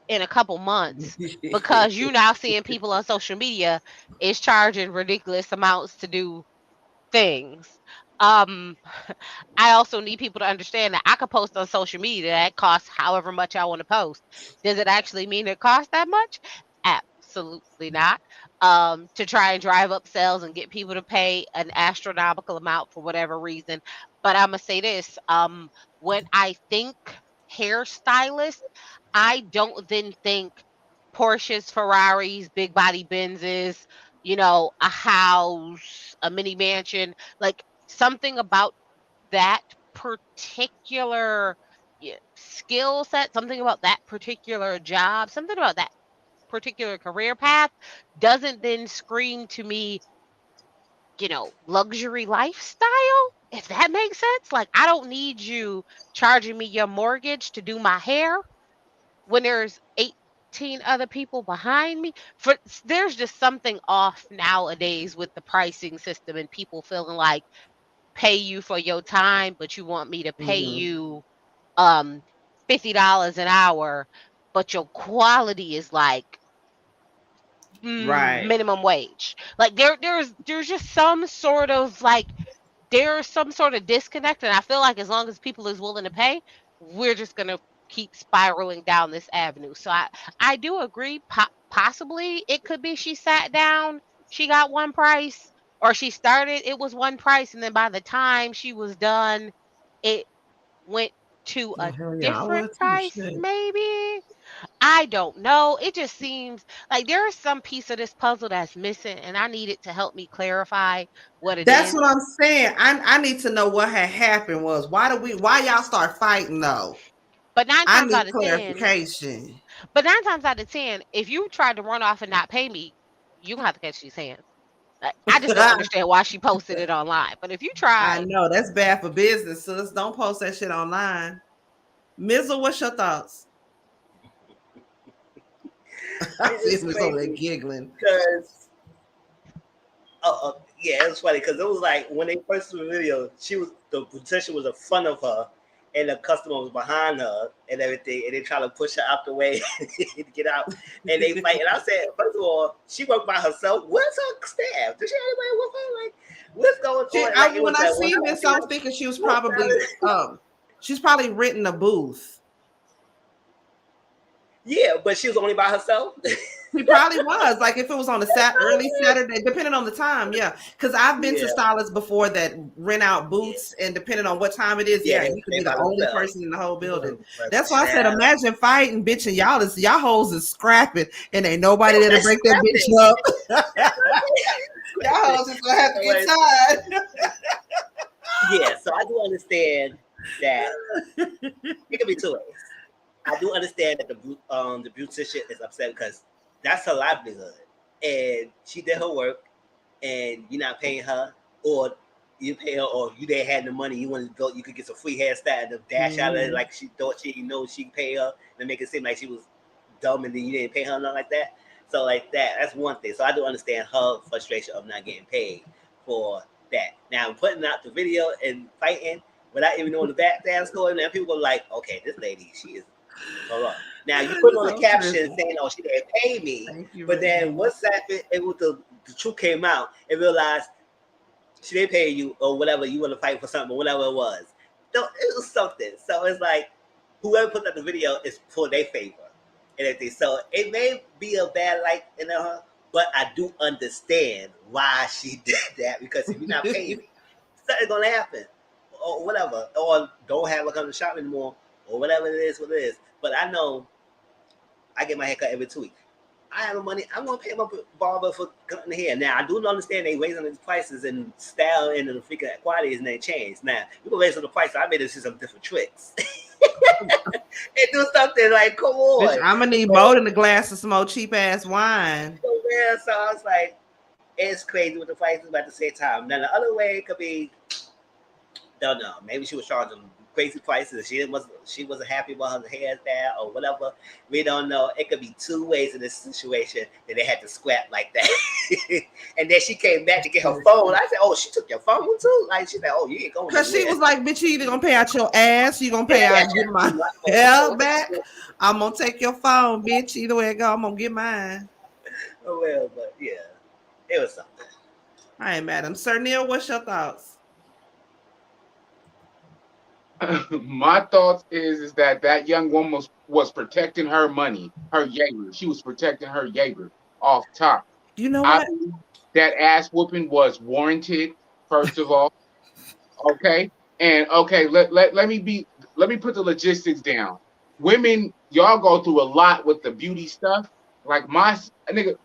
D: in a couple months because you now seeing people on social media is charging ridiculous amounts to do things. Um, I also need people to understand that I could post on social media that costs however much I want to post. Does it actually mean it costs that much? Absolutely not. To try and drive up sales and get people to pay an astronomical amount for whatever reason. But I'm gonna say this: when I think hairstylist, I don't then think Porsches, Ferraris, big body Benzes, a house, a mini mansion, like something about that particular skill set, something about that particular job, something about that particular career path doesn't then scream to me, luxury lifestyle, if that makes sense. Like, I don't need you charging me your mortgage to do my hair when there's 18 other people behind me. There's just something off nowadays with the pricing system and people feeling like pay you for your time, but you want me to pay you $50 an hour, but your quality is like
A: Right.
D: minimum wage. Like there's just some sort of there's some sort of disconnect, and I feel like as long as people is willing to pay, we're just gonna keep spiraling down this avenue. So I do agree. Possibly it could be she sat down, she got one price, or she started, it was one price, and then by the time she was done, it went to
A: Oh,
D: a
A: hell yeah, I
D: different
A: would too.
D: price,
A: Shit.
D: maybe. I don't know. It just seems like there is some piece of this puzzle that's missing, and I need it to help me clarify what it
A: That's
D: is.
A: what I'm saying. I need to know what had happened was why y'all start fighting though.
D: But nine
A: I
D: times
A: need
D: out of 10,
A: clarification.
D: if you tried to run off and not pay me, you gonna have to catch these hands. I just don't understand why she posted it online. But if you
A: I
D: try,
A: know that's bad for business, sis. Don't post that shit online. Mizzle, what's your thoughts? I see Miss over there giggling.
B: Because yeah, it was funny because it was like when they first saw the video, the potential was in front of her, and the customer was behind her and everything, and they try to push her out the way to get out, and they fight. And I said, first of all, she worked by herself. Where's her staff? Does she have anybody with her? Like, what's going on? Like,
A: When I seen this, I was thinking she was probably she's probably written a booth.
B: Yeah, but she was only by herself.
A: She probably was. Like if it was on a early Saturday, depending on the time, yeah. Because I've been to stylists before that rent out booths, and depending on what time it is, you could be the only person in the whole building. That's why I said, imagine fighting, bitch, and y'all hoes is scrapping, and ain't nobody there to break that bitch up. Y'all hoes is gonna have to get tired.
B: Yeah, so I do understand that it could be two ways. I do understand that the beautician is upset because that's her livelihood, and she did her work, and you're not paying her, or you pay her, or you didn't have the money. You want to go, you could get some free hairstyle to dash out of it, like she thought she she could pay her, and make it seem like she was dumb, and then you didn't pay her nothing like that. So like that's one thing. So I do understand her frustration of not getting paid for that. Now putting out the video and fighting without even knowing the background story, and people are like, okay, this lady, she is. Now you put on the caption saying, "Oh, she didn't pay me," but then once the truth came out and realized she didn't pay you or whatever, you want to fight for something or whatever it was. So it was something. So it's like whoever put out the video is for their favor and everything. So it may be a bad light in her, but I do understand why she did that, because if you're not paying me, something's gonna happen or whatever, or don't have her come to shop anymore. Or whatever it is, what it is. But I know I get my hair cut every 2 weeks. I have the money. I'm going to pay my barber for cutting the hair. Now, I do understand they raising these prices and style and the freaking qualities and they change. Now, you can raise the price. I made it see some different tricks. And do something like, come on.
A: Bitch, I'm going to need more than a glass of some old cheap-ass wine.
B: So, yeah, so I was like, it's crazy with the prices, but at the same time. Now, the other way it could be, Don't know. Maybe she was charging crazy prices. She wasn't happy about her hairstyle or whatever. We don't know. It could be two ways in this situation that they had to scrap like that. And then she came back to get her phone. I said, "Oh, she took your phone too." Like she said, "Oh, you ain't going."
A: Because she was like, "Bitch, you either gonna pay out your ass, you gonna pay out and get my hair back. I'm gonna take your phone, bitch. Either way it go, I'm gonna get mine."
B: Oh well, but yeah, it was something.
A: All right, madam. Sir Neale, what's your thoughts?
I: My thoughts is that young woman was protecting her money, her Jaeger. She was protecting her Jaeger off top.
A: You know what?
I: That ass whooping was warranted, first of all. Okay. And okay, let me put the logistics down. Women, y'all go through a lot with the beauty stuff. Like my nigga,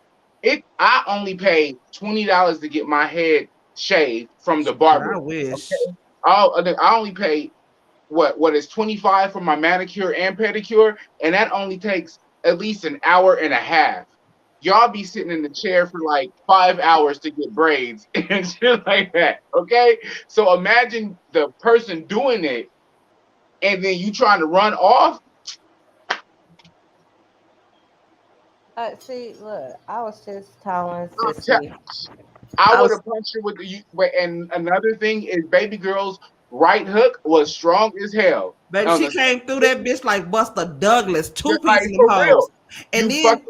I: I only pay $20 to get my head shaved from the barber.
A: I wish.
I: Okay? I only pay what is 25 for my manicure and pedicure, and that only takes at least an hour and a half. Y'all be sitting in the chair for like 5 hours to get braids and shit like that. Okay, so imagine the person doing it, and then you trying to run off.
E: See, look, I was just telling Sissy.
I: I would have punched her with the. And another thing is, baby girl's right hook was strong as hell.
A: Baby, she came through that bitch like Buster Douglas, two-piece in the hoes. And then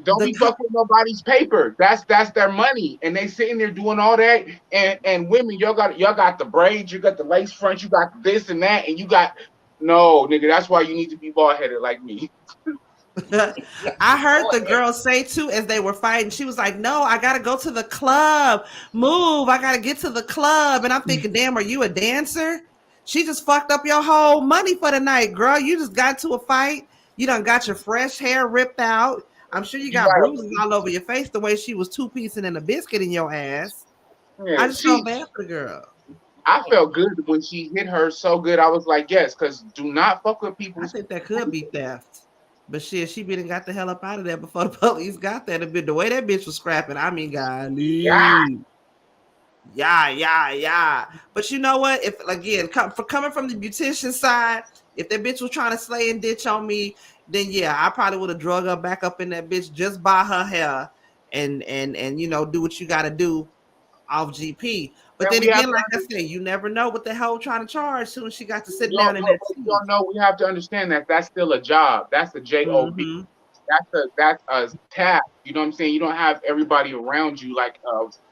I: don't be fucking with nobody's paper. That's their money, and they sitting there doing all that. And women, y'all got the braids, you got the lace front, you got this and that, and you got no nigga. That's why you need to be bald headed like me.
A: I heard the girl say too as they were fighting, she was like, "No, I gotta go to the club. Move, I gotta get to the club." And I'm thinking, damn, are you a dancer? She just fucked up your whole money for the night, girl. You just got to a fight. You done got your fresh hair ripped out. I'm sure you got bruises all over your face the way she was two-piecing in a biscuit in your ass. Yeah, I just felt bad for the girl.
I: I felt good when she hit her so good. I was like, yes, because do not fuck with people.
A: I think that could be theft. But shit, she been got the hell up out of there before the police got there. The way that bitch was scrapping, I mean, golly. Yeah. But you know what? If again, coming from the beautician side, if that bitch was trying to slay and ditch on me, then yeah, I probably would have drug her back up in that bitch just by her hair and you know, do what you got to do off GP. But then again, like I said, you never know what the hell trying to charge soon as she got to sit down in that seat.
I: You don't know. We have to understand that that's still a job. That's a job. Mm-hmm. That's a task. You know what I'm saying? You don't have everybody around you like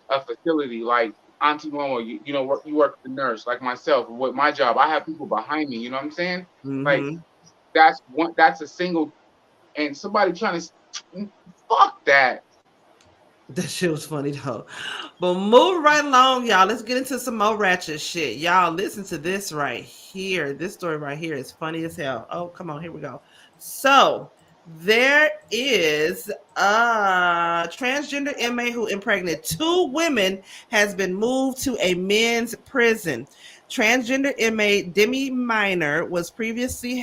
I: a facility like Auntie Momo. You know, you work the nurse like myself. With my job, I have people behind me. You know what I'm saying? Mm-hmm. Like that's a single, and somebody trying to fuck that.
A: That shit was funny though. But move right along, y'all. Let's get into some more ratchet shit. Y'all, listen to this right here. This story right here is funny as hell. Oh, come on. Here we go. So there is a transgender inmate who impregnated 2 women has been moved to a men's prison. Transgender inmate Demi Minor was previously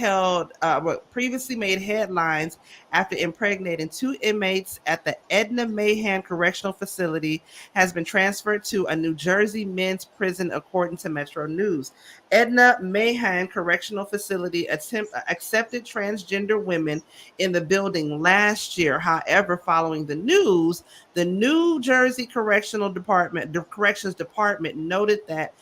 A: made headlines after impregnating 2 inmates at the Edna Mahan Correctional Facility, has been transferred to a New Jersey men's prison, according to Metro News. Edna Mahan Correctional Facility accepted transgender women in the building last year. However, following the news, the New Jersey Corrections Department noted that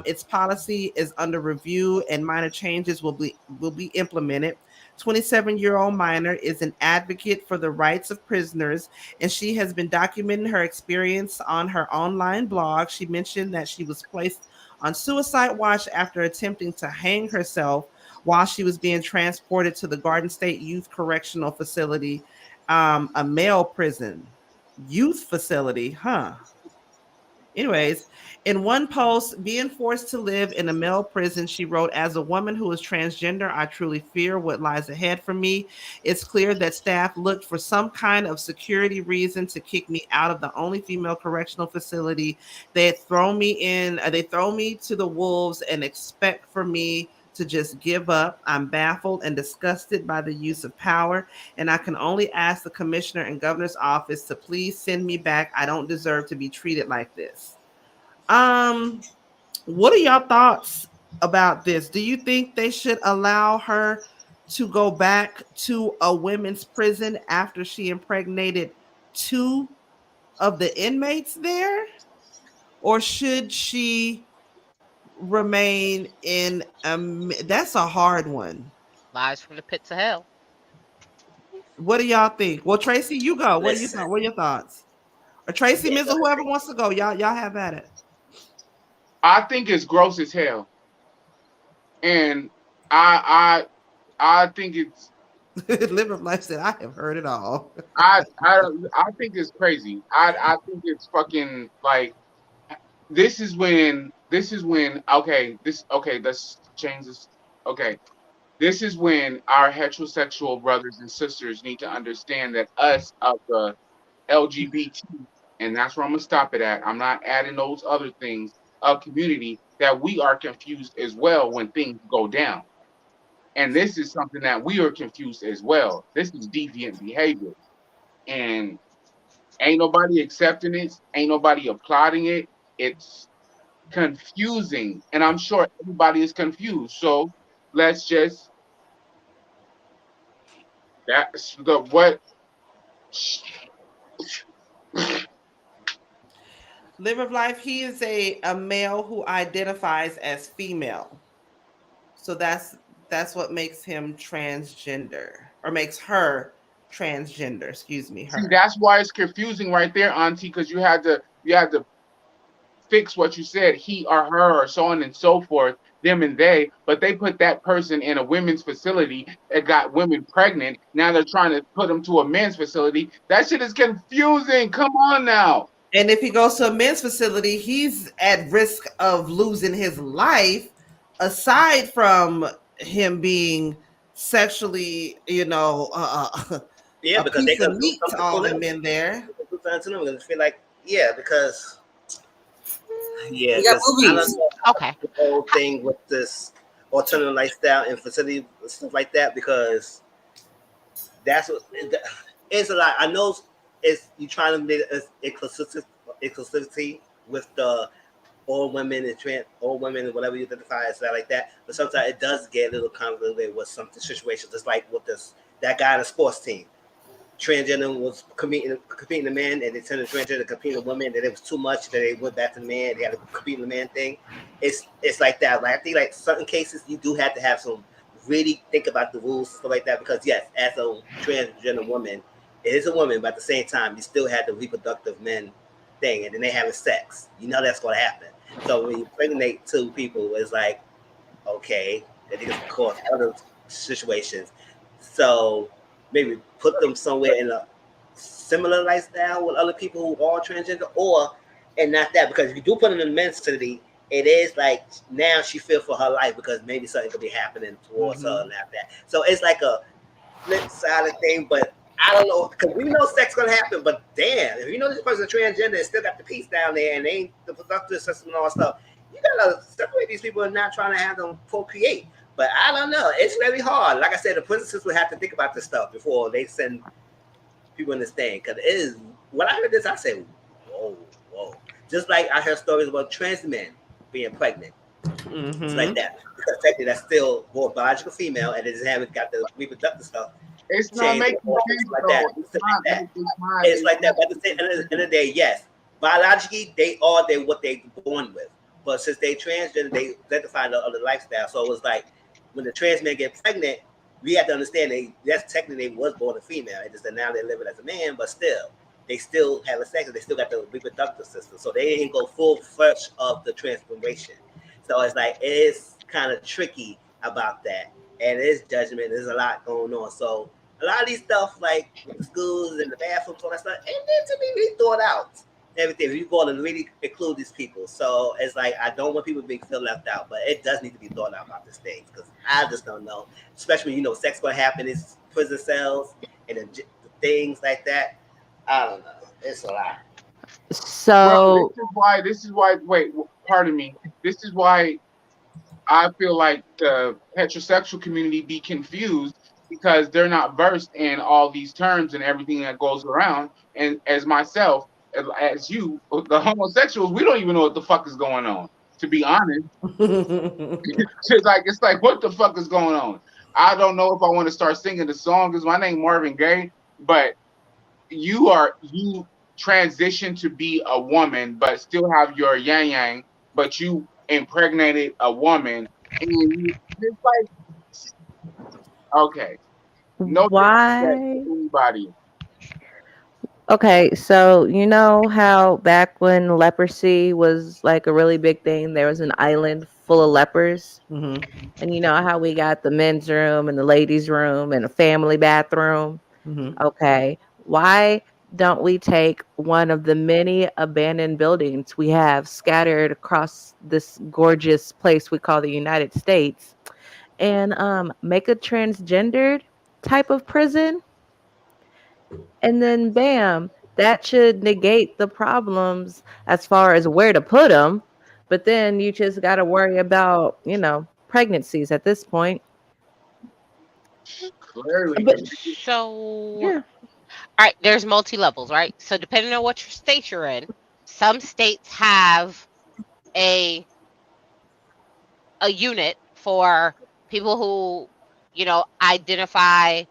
A: its policy is under review and minor changes will be implemented. 27-year-old Minor is an advocate for the rights of prisoners, and she has been documenting her experience on her online blog. She mentioned that she was placed on suicide watch after attempting to hang herself while she was being transported to the Garden State Youth Correctional Facility, a male prison. Youth facility, huh? Anyways, in one post, being forced to live in a male prison, she wrote, "As a woman who is transgender, I truly fear what lies ahead for me. It's clear that staff looked for some kind of security reason to kick me out of the only female correctional facility. They throw me to the wolves and expect for me to just give up. I'm baffled and disgusted by the use of power, and I can only ask the commissioner and governor's office to please send me back. I don't deserve to be treated like this." What are y'all thoughts about this? Do you think they should allow her to go back to a women's prison after she impregnated 2 of the inmates there? Or should she remain in that's a hard one.
D: Lies from the pits of hell.
A: What do y'all think? Well, Tracy, you go. What do you
B: Listen.
A: think? What are your thoughts? Or Tracy, Mizzle, whoever wants to go, y'all have at it.
I: I think it's gross as hell, and I think it's.
A: Liver Life said, "I have heard it all."
I: I think it's crazy. I think it's fucking like. This is when. Okay. Let's change this. Okay. This is when our heterosexual brothers and sisters need to understand that us of the LGBT, and that's where I'm gonna stop it at. I'm not adding those other things of community, that we are confused as well when things go down. And this is something that we are confused as well. This is deviant behavior. And ain't nobody accepting it, ain't nobody applauding it. It's confusing. And I'm sure everybody is confused. So let's just that's the what
A: Liver of Life, he is a male who identifies as female. So that's what makes him transgender, or makes her transgender. Excuse me. Her.
I: See, that's why it's confusing right there, Auntie, because you had to fix what you said, he or her, or so on and so forth, them and they, but they put that person in a women's facility that got women pregnant. Now they're trying to put them to a men's facility. That shit is confusing. Come on now.
A: And if he goes to a men's facility, he's at risk of losing his life, aside from him being sexually,
B: yeah, because they can
A: meat to all the men there.
B: Feel like, yeah, because okay, the whole thing with this alternative lifestyle and facility stuff like that, because that's what it's a lot. I know it's you trying to make inclusivity with the all women and all women and whatever you identify as that like that, but sometimes it does get a little convoluted with some situations. Just like with that guy in the sports team. Transgender was competing the man, and they turned the transgender to compete the woman, and it was too much that they went back to the man. They had to compete in the man thing. It's like that. Like I think like certain cases you do have to have some really think about the rules stuff like that, because yes, as a transgender woman, it is a woman, but at the same time you still had the reproductive men thing, and then they having sex. You know that's going to happen. So when you impregnate 2 people, it's like okay, that is of course other situations. So maybe put them somewhere in a similar lifestyle with other people who are transgender, and not that, because if you do put them in a men's facility, it is like now she feels for her life because maybe something could be happening towards her and that. So it's like a flip side of thing, but I don't know, because we know sex gonna happen, but damn, if you know this person's transgender and still got the piece down there and they ain't the productive system and all that stuff, you gotta separate these people and not trying to have them procreate. But I don't know. It's very hard. Like I said, the prison system would have to think about this stuff before they send people in this thing. Because it is, when I heard this, I said, whoa. Just like I heard stories about trans men being pregnant. It's like that. Because technically that's still more biological female, and they just haven't got the reproductive stuff.
I: It's not making sense
B: like that. It's like that. But at the end of the day, yes, biologically they are what they're born with. But since they transgender, they identify the other lifestyle. So it was like, when the trans men get pregnant, we have to understand that's technically they was born a female. It's just that now they're living as a man, but still, they still have a sex. They still got the reproductive system. So they didn't go full fresh of the transformation. So it's like, it's kind of tricky about that. And it's judgment. There's a lot going on. So a lot of these stuff, like the schools and the bathrooms, all that stuff, it needs to be rethought out. Everything. You go to really include these people. So it's like, I don't want people to feel left out, but it does need to be thought out about this thing, because I just don't know. Especially when sex going to happen in prison cells and the things like that. I don't know. It's a lot.
E: So
I: this is why. Wait, pardon me. This is why I feel like the heterosexual community be confused, because they're not versed in all these terms and everything that goes around. And as myself, as you, the homosexuals, we don't even know what the fuck is going on. to be honest. It's like, what the fuck is going on? I don't know if I want to start singing the song because my name Marvin Gaye, but you transition to be a woman, but still have your yang yang, but you impregnated a woman, and it's like, okay, no disrespect
E: Why?
I: to anybody.
E: Okay, so you know how back when leprosy was like a really big thing, there was an island full of lepers?
A: Mm-hmm.
E: And you know how we got the men's room and the ladies' room and a family bathroom?
A: Mm-hmm.
E: Okay, why don't we take one of the many abandoned buildings we have scattered across this gorgeous place we call the United States and make a transgendered type of prison? And then bam, that should negate the problems as far as where to put them. But then you just got to worry about, pregnancies at this point.
I: Clearly,
E: But
D: So,
E: yeah.
D: all right, there's multi levels, right? So depending on what your state you're in, some states have a unit for people who, identify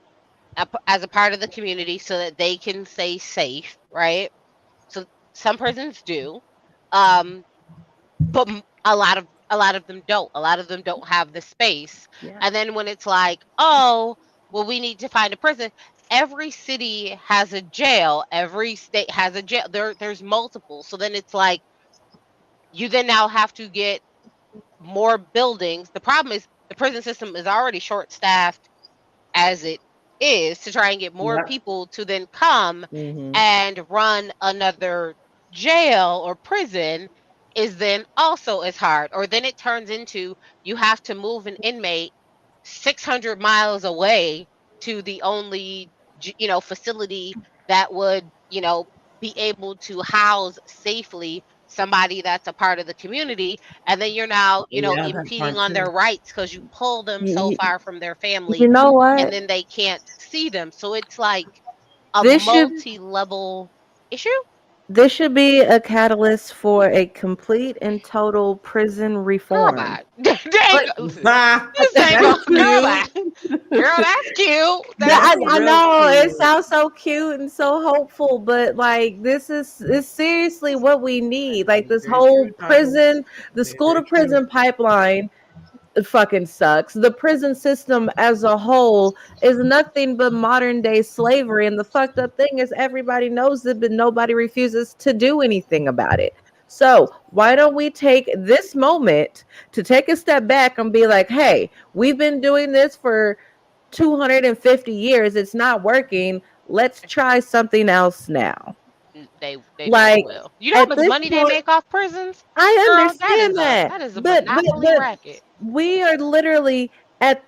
D: as a part of the community so that they can stay safe, right? So some prisons do, um, but a lot of them don't. A lot of them don't have the space.
E: Yeah.
D: And then when it's like, oh, well, we need to find a prison. Every city has a jail. Every state has a jail. There's multiple. So then it's like you then now have to get more buildings. The problem is the prison system is already short staffed as it is to try and get more
A: Yep.
D: people to then come
E: Mhm.
D: and run another jail or prison is then also as hard. Or then it turns into you have to move an inmate 600 miles away to the only facility that would be able to house safely somebody that's a part of the community, and then you're now
A: Yeah, that
D: impeding
A: part
D: on
A: too.
D: their rights because you pull them so
E: You,
D: far from their
E: you
D: family
E: know
D: and
E: what?
D: then they can't see them. So it's like a
E: This should
D: multi-level issue.
E: this should be a catalyst for a complete and total prison
D: Girl,
E: reform.
D: bye. Dang,
E: But
D: listen,
A: Ah,
D: this ain't
A: that's
D: gonna girl, bye.
A: cute.
D: Girl, that's cute.
A: That's
E: I
A: real
E: know it
A: cute.
E: sounds so cute and so hopeful, but like this is seriously what we need. Like this
A: Very
E: whole
A: true, Tacos.
E: prison, the school
A: Very
E: to
A: true.
E: prison pipeline, it fucking sucks. The prison system as a whole is nothing but modern day slavery. And the fucked up thing is everybody knows it, but nobody refuses to do anything about it. So why don't we take this moment to take a step back and be like, hey, we've been doing this for 250 years. It's not working. Let's try something else now.
D: They never
E: Like
D: will. You know how
E: at
D: much
E: this
D: money they
E: point,
D: make off prisons?
E: I
D: Girl, that
E: understand
D: is a
E: that.
D: that is a
E: But
D: monopoly racket.
E: we are literally at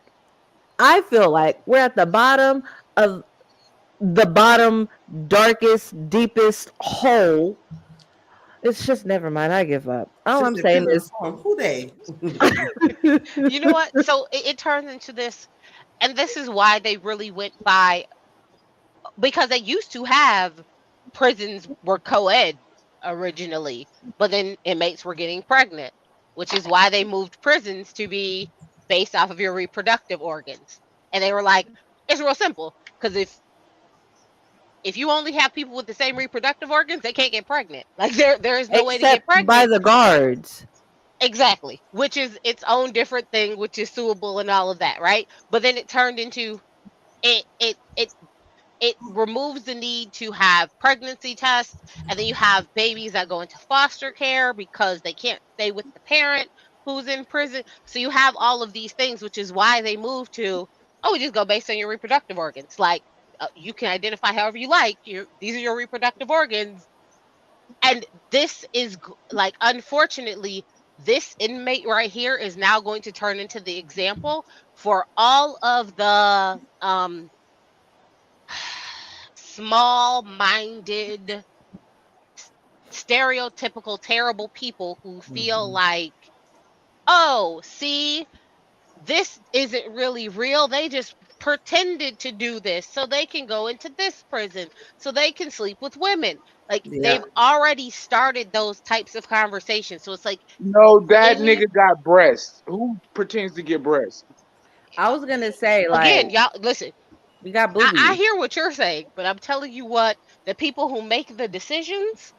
E: I feel like we're at the bottom of the bottom, darkest, deepest hole. It's just never mind. I give up. All
A: She
E: I'm
A: said
E: saying
A: prison
E: is,
A: reform. Who they?
D: You know what? So it turns into this, and this is why they really went by, because they used to have prisons were co-ed originally, but then inmates were getting pregnant, which is why they moved prisons to be based off of your reproductive organs. And they were like, it's real simple, because if you only have people with the same reproductive organs, they can't get pregnant. Like there is no way to get
E: except by
D: pregnant.
E: the guards.
D: Exactly, which is its own different thing, which is suable and all of that, right? But then it turned into it removes the need to have pregnancy tests, and then you have babies that go into foster care because they can't stay with the parent who's in prison. So you have all of these things, which is why they moved to, oh, we just go based on your reproductive organs. Like you can identify however you like. These are your reproductive organs, and this is like, unfortunately, this inmate right here is now going to turn into the example for all of the small-minded, stereotypical, terrible people who feel like, oh, see, this isn't really real. They just pretended to do this so they can go into this prison, so they can sleep with women. Like they've already started those types of conversations. So it's like,
I: no, that nigga got breasts. Who pretends to get breasts?
E: I was gonna say, like,
D: again, y'all listen.
E: we got boobies.
D: I hear what you're saying, but I'm telling you what, the people who make the decisions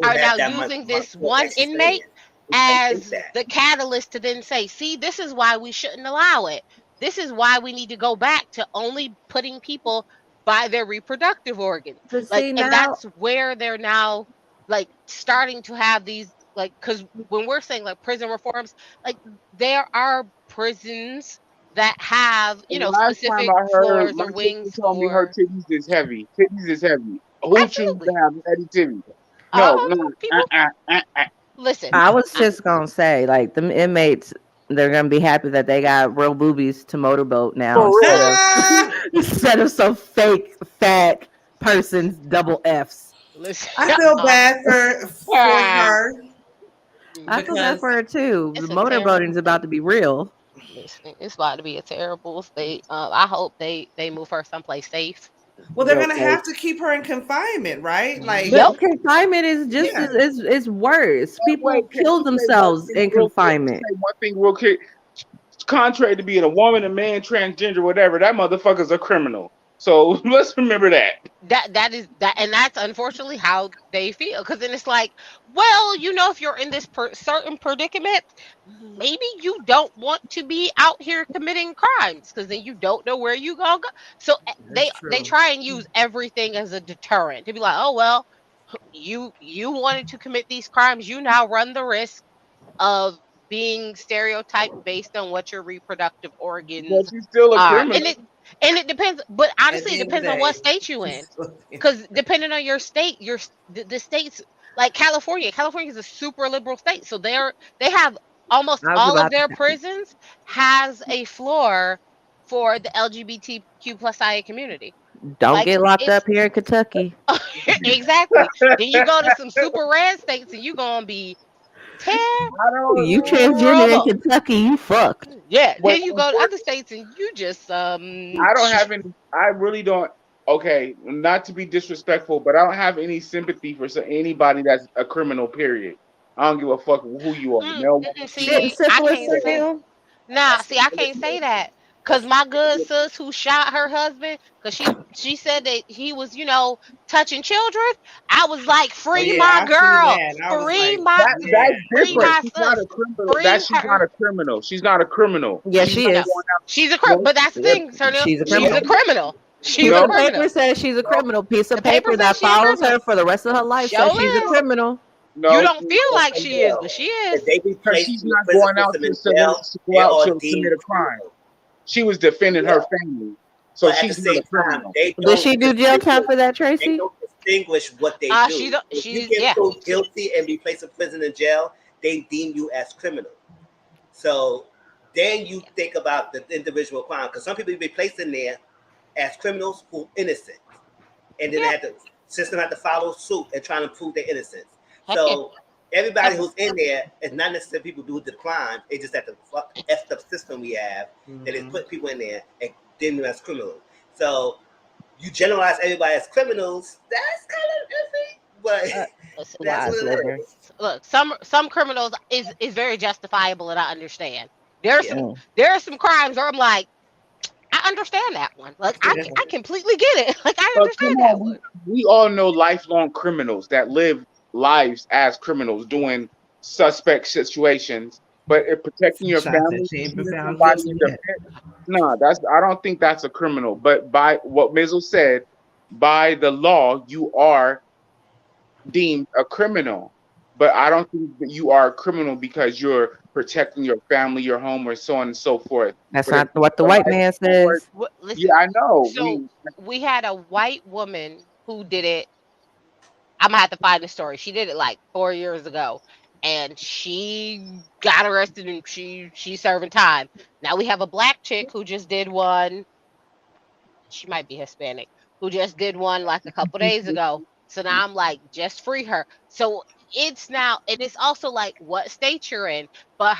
D: are now using this one inmate as the catalyst to then say, see, this is why we shouldn't allow it. This is why we need to go back to only putting people by their reproductive organs.
E: But
D: Like,
E: see,
D: and
E: now,
D: that's where they're now like starting to have these, like, because when we're saying like prison reforms, like there are prisons that have, you know,
I: Last time
D: specific
I: I heard,
D: floors
I: my
D: or
I: sister
D: wings
I: told me her
D: for.
I: titties is heavy. Titties is heavy. Who chooses to have heavy titties? No,
D: People. Listen,
E: I was just gonna say, like, the inmates, they're gonna be happy that they got real boobies to motorboat now
I: For
E: instead
I: real.
E: of instead of some fake fat person's double F's.
D: Listen,
A: I feel bad for her.
E: I feel bad for her too. The motorboating is about to be real.
D: Listen, it's about to be a terrible state. I hope they move her someplace safe.
A: Well, they're gonna have to keep her in confinement, right? Like,
E: But confinement is just is worse. People kill themselves in confinement.
I: Say one thing real quick. Contrary to being a woman, a man, transgender, whatever, that motherfucker's a criminal. So let's remember that.
D: That is that, and that's unfortunately how they feel. Because then it's like, well, you know, if you're in this certain predicament, maybe you don't want to be out here committing crimes, because then you don't know where you gonna go. So they try and use everything as a deterrent to be like, oh well, you wanted to commit these crimes, you now run the risk of being stereotyped based on what your reproductive organs
I: but she's still a
D: are.
I: criminal.
D: And it depends, but honestly, it depends on what state you in. Because depending on your state, the states like California is a super liberal state, so they have almost all of their prisons has a floor for the LGBTQ plus IA community.
E: Don't
D: like,
E: get locked up here in Kentucky.
D: Exactly. Then you go to some super red states and you're gonna be
E: You transgender in Kentucky, you fucked.
D: Yeah, then you go to other states and you just
I: I don't have any. I really don't. Okay, not to be disrespectful, but I don't have any sympathy for anybody that's a criminal. Period. I don't give a fuck who you are.
D: See, I can't say. Nah, see, I can't say that. Cause my good sis who shot her husband, cause she said that he was, you know, touching children. I was like, free my girl, free my,
I: that's
D: free my
I: She's
D: sis.
I: not a criminal. She's not a criminal. She's not a criminal.
E: Yeah, she is.
D: She's a criminal, but that's the thing,
E: She's a criminal.
D: She's a criminal.
E: Paper says she's a criminal. Piece of paper that follows her for the rest of her life says she's a criminal.
I: No,
D: you don't feel like she is, but she is.
I: She's not going out to commit a crime. She was defending her family, so she's not a criminal.
E: Did she do jail time for that, Tracy?
B: They don't distinguish what they do. If you get so guilty and be placed in prison and jail, they deem you as criminal. So then you think about the individual crime, because some people be placed in there as criminals who are innocent, and then the system had to follow suit and trying to prove their innocence. So everybody who's in there is not necessarily people who do the crime. It's just that the effed up system we have that is put people in there and deem them as criminals. So you generalize everybody as criminals. That's kind of iffy, but that's what it is.
D: Look, some criminals is very justifiable, and I understand. There are some crimes where I'm like, I understand that one. Like I completely get it. Like I understand that one.
I: We all know lifelong criminals that live lives as criminals doing suspect situations, but protecting your family. No, I don't think that's a criminal. But by what Mizzle said, by the law, you are deemed a criminal. But I don't think that you are a criminal because you're protecting your family, your home, or so on and so forth.
E: That's not what the white man says.
D: Listen,
I: yeah, I know.
D: So we had a white woman who did it. I'm gonna have to find the story. She did it like 4 years ago, and she got arrested and she's serving time. Now we have a black chick who just did one. She might be Hispanic, who just did one like a couple days ago. So now I'm like, just free her. So it's now, and it's also like what state you're in. But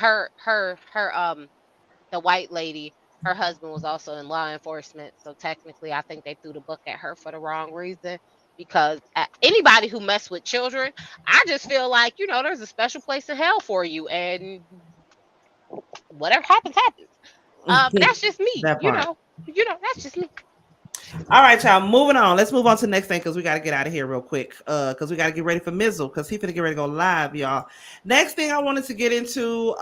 D: the white lady, her husband was also in law enforcement. So technically, I think they threw the book at her for the wrong reason. Because anybody who mess with children, I just feel like, you know, there's a special place in hell for you, and whatever happens, happens. But that's just me.
A: That part.
D: That's just me.
A: All right, y'all. Moving on. Let's move on to the next thing because we got to get out of here real quick. Because we got to get ready for Mizzle because he's finna get ready to go live, y'all. Next thing I wanted to get into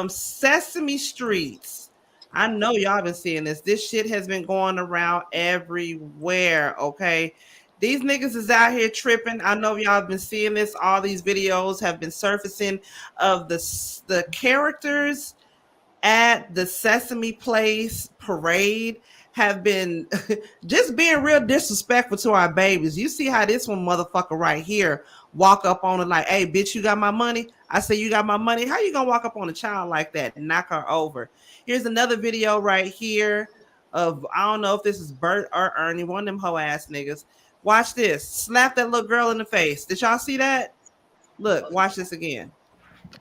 A: Sesame Streets. I know y'all been seeing this. This shit has been going around everywhere. Okay. These niggas is out here tripping. I know y'all have been seeing this. All these videos have been surfacing of the characters at the Sesame Place parade have been just being real disrespectful to our babies. You see how this one motherfucker right here walk up on it like, hey, bitch, you got my money? I say, you got my money? How you gonna walk up on a child like that and knock her over? Here's another video right here of, I don't know if this is Bert or Ernie, one of them hoe ass niggas. Watch this. Slap that little girl in the face. Did y'all see that? Look, watch this again.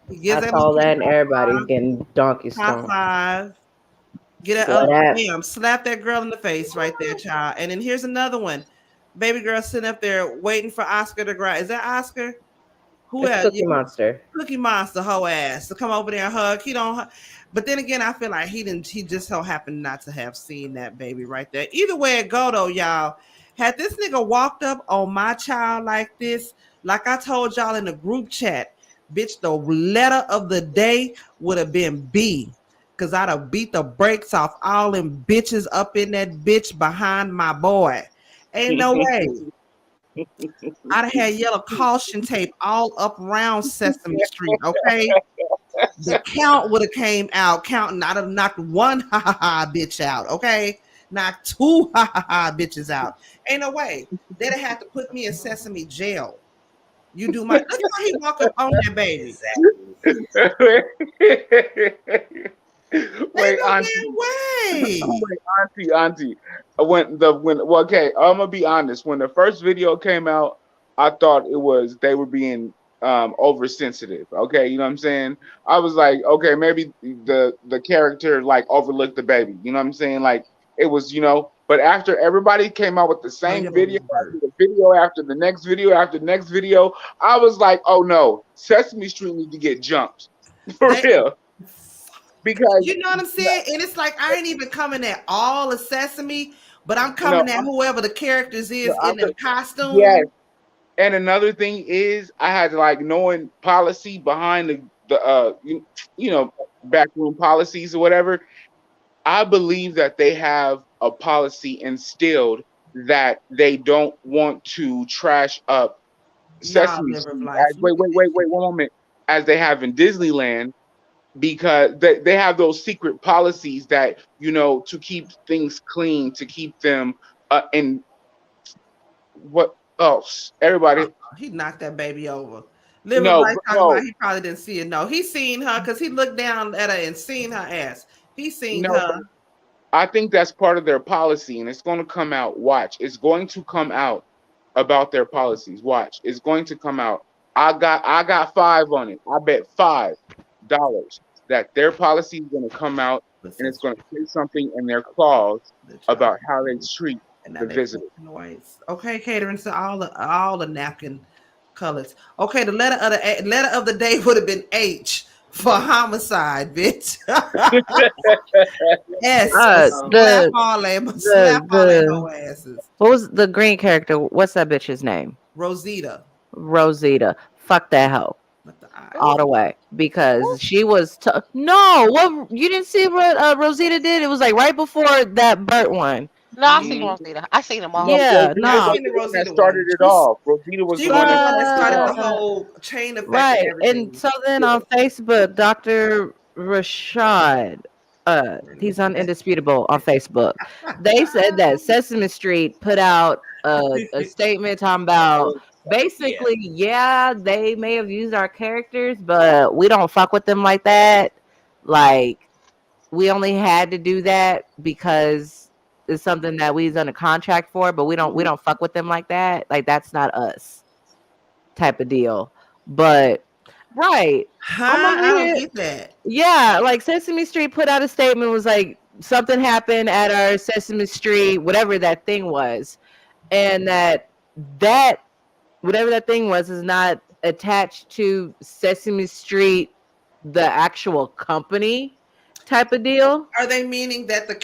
C: He gives I saw that and everybody's getting donkey
A: stomped. Top five. Get a slap that girl in the face right there, child. And then here's another one. Baby girl sitting up there waiting for Oscar to grab. Is that Oscar? Who else?
C: Cookie Monster.
A: Cookie Monster, hoe ass to come over there and hug. He don't. But then again, I feel like he just so happened not to have seen that baby right there. Either way it go though, y'all. Had this nigga walked up on my child like this, like I told y'all in the group chat, bitch, the letter of the day would have been B. Because I'd have beat the brakes off all them bitches up in that bitch behind my boy. Ain't no way. I'd have had yellow caution tape all up around Sesame Street, okay? The count would have came out counting. I'd have knocked one ha-ha-ha bitch out, okay? Knocked two ha-ha-ha bitches out. Ain't no way. They'd have had to put me in Sesame jail. You do my... Look at how he walk up on that baby.
I: Wait, auntie. Okay, I'm gonna be honest. When the first video came out, I thought they were being oversensitive. Okay, you know what I'm saying? I was like, okay, maybe the character like overlooked the baby. You know what I'm saying? Like it was, But after everybody came out with the same video, after the video, after the next video, after the next video, I was like, oh no, Sesame Street need to get jumped for real. Because
A: you know what I'm saying, and it's like I ain't even coming at all of Sesame, but I'm coming at whoever the characters is in the costume.
I: Yes. And another thing is, I had like knowing policy behind the backroom policies or whatever. I believe that they have a policy instilled that they don't want to trash up Sesame Street. Wait, one moment. As they have in Disneyland. Because they have those secret policies that, to keep things clean, to keep them in what else? Everybody.
A: He knocked that baby over. About he probably didn't see it. No, he seen her because he looked down at her and seen her ass. He seen her.
I: I think that's part of their policy, and it's going to come out. Watch. It's going to come out about their policies. Watch. It's going to come out. I got 5 on it. I bet $5 that their policy is going to come out and it's going to say something in their clause about how they treat the visitors.
A: Okay, catering to all the napkin colors. Okay, the letter of the day would have been H for homicide, bitch. S. Slap all their asses.
C: What was the green character? What's that bitch's name?
A: Rosita.
C: Fuck that hoe. All the way, because she was what you didn't see what Rosita did. It was like right before that Bert one.
D: No, I seen Rosita. I seen them all.
C: Yeah,
I: that started it off. Rosita was the one
A: that started the whole chain effect.
C: Right, and so then on Facebook, Dr. Rashad, he's on Indisputable on Facebook. They said that Sesame Street put out a statement talking about. Basically, they may have used our characters, but we don't fuck with them like that. Like, we only had to do that because it's something that we was under contract for, but we don't fuck with them like that. Like, that's not us type of deal. But right.
A: I don't get that.
C: Yeah, like Sesame Street put out a statement, was like,
E: something happened at our Sesame Street, whatever that thing was, and that whatever that thing was is not attached to Sesame Street, the actual company type of deal.
A: Are they meaning that the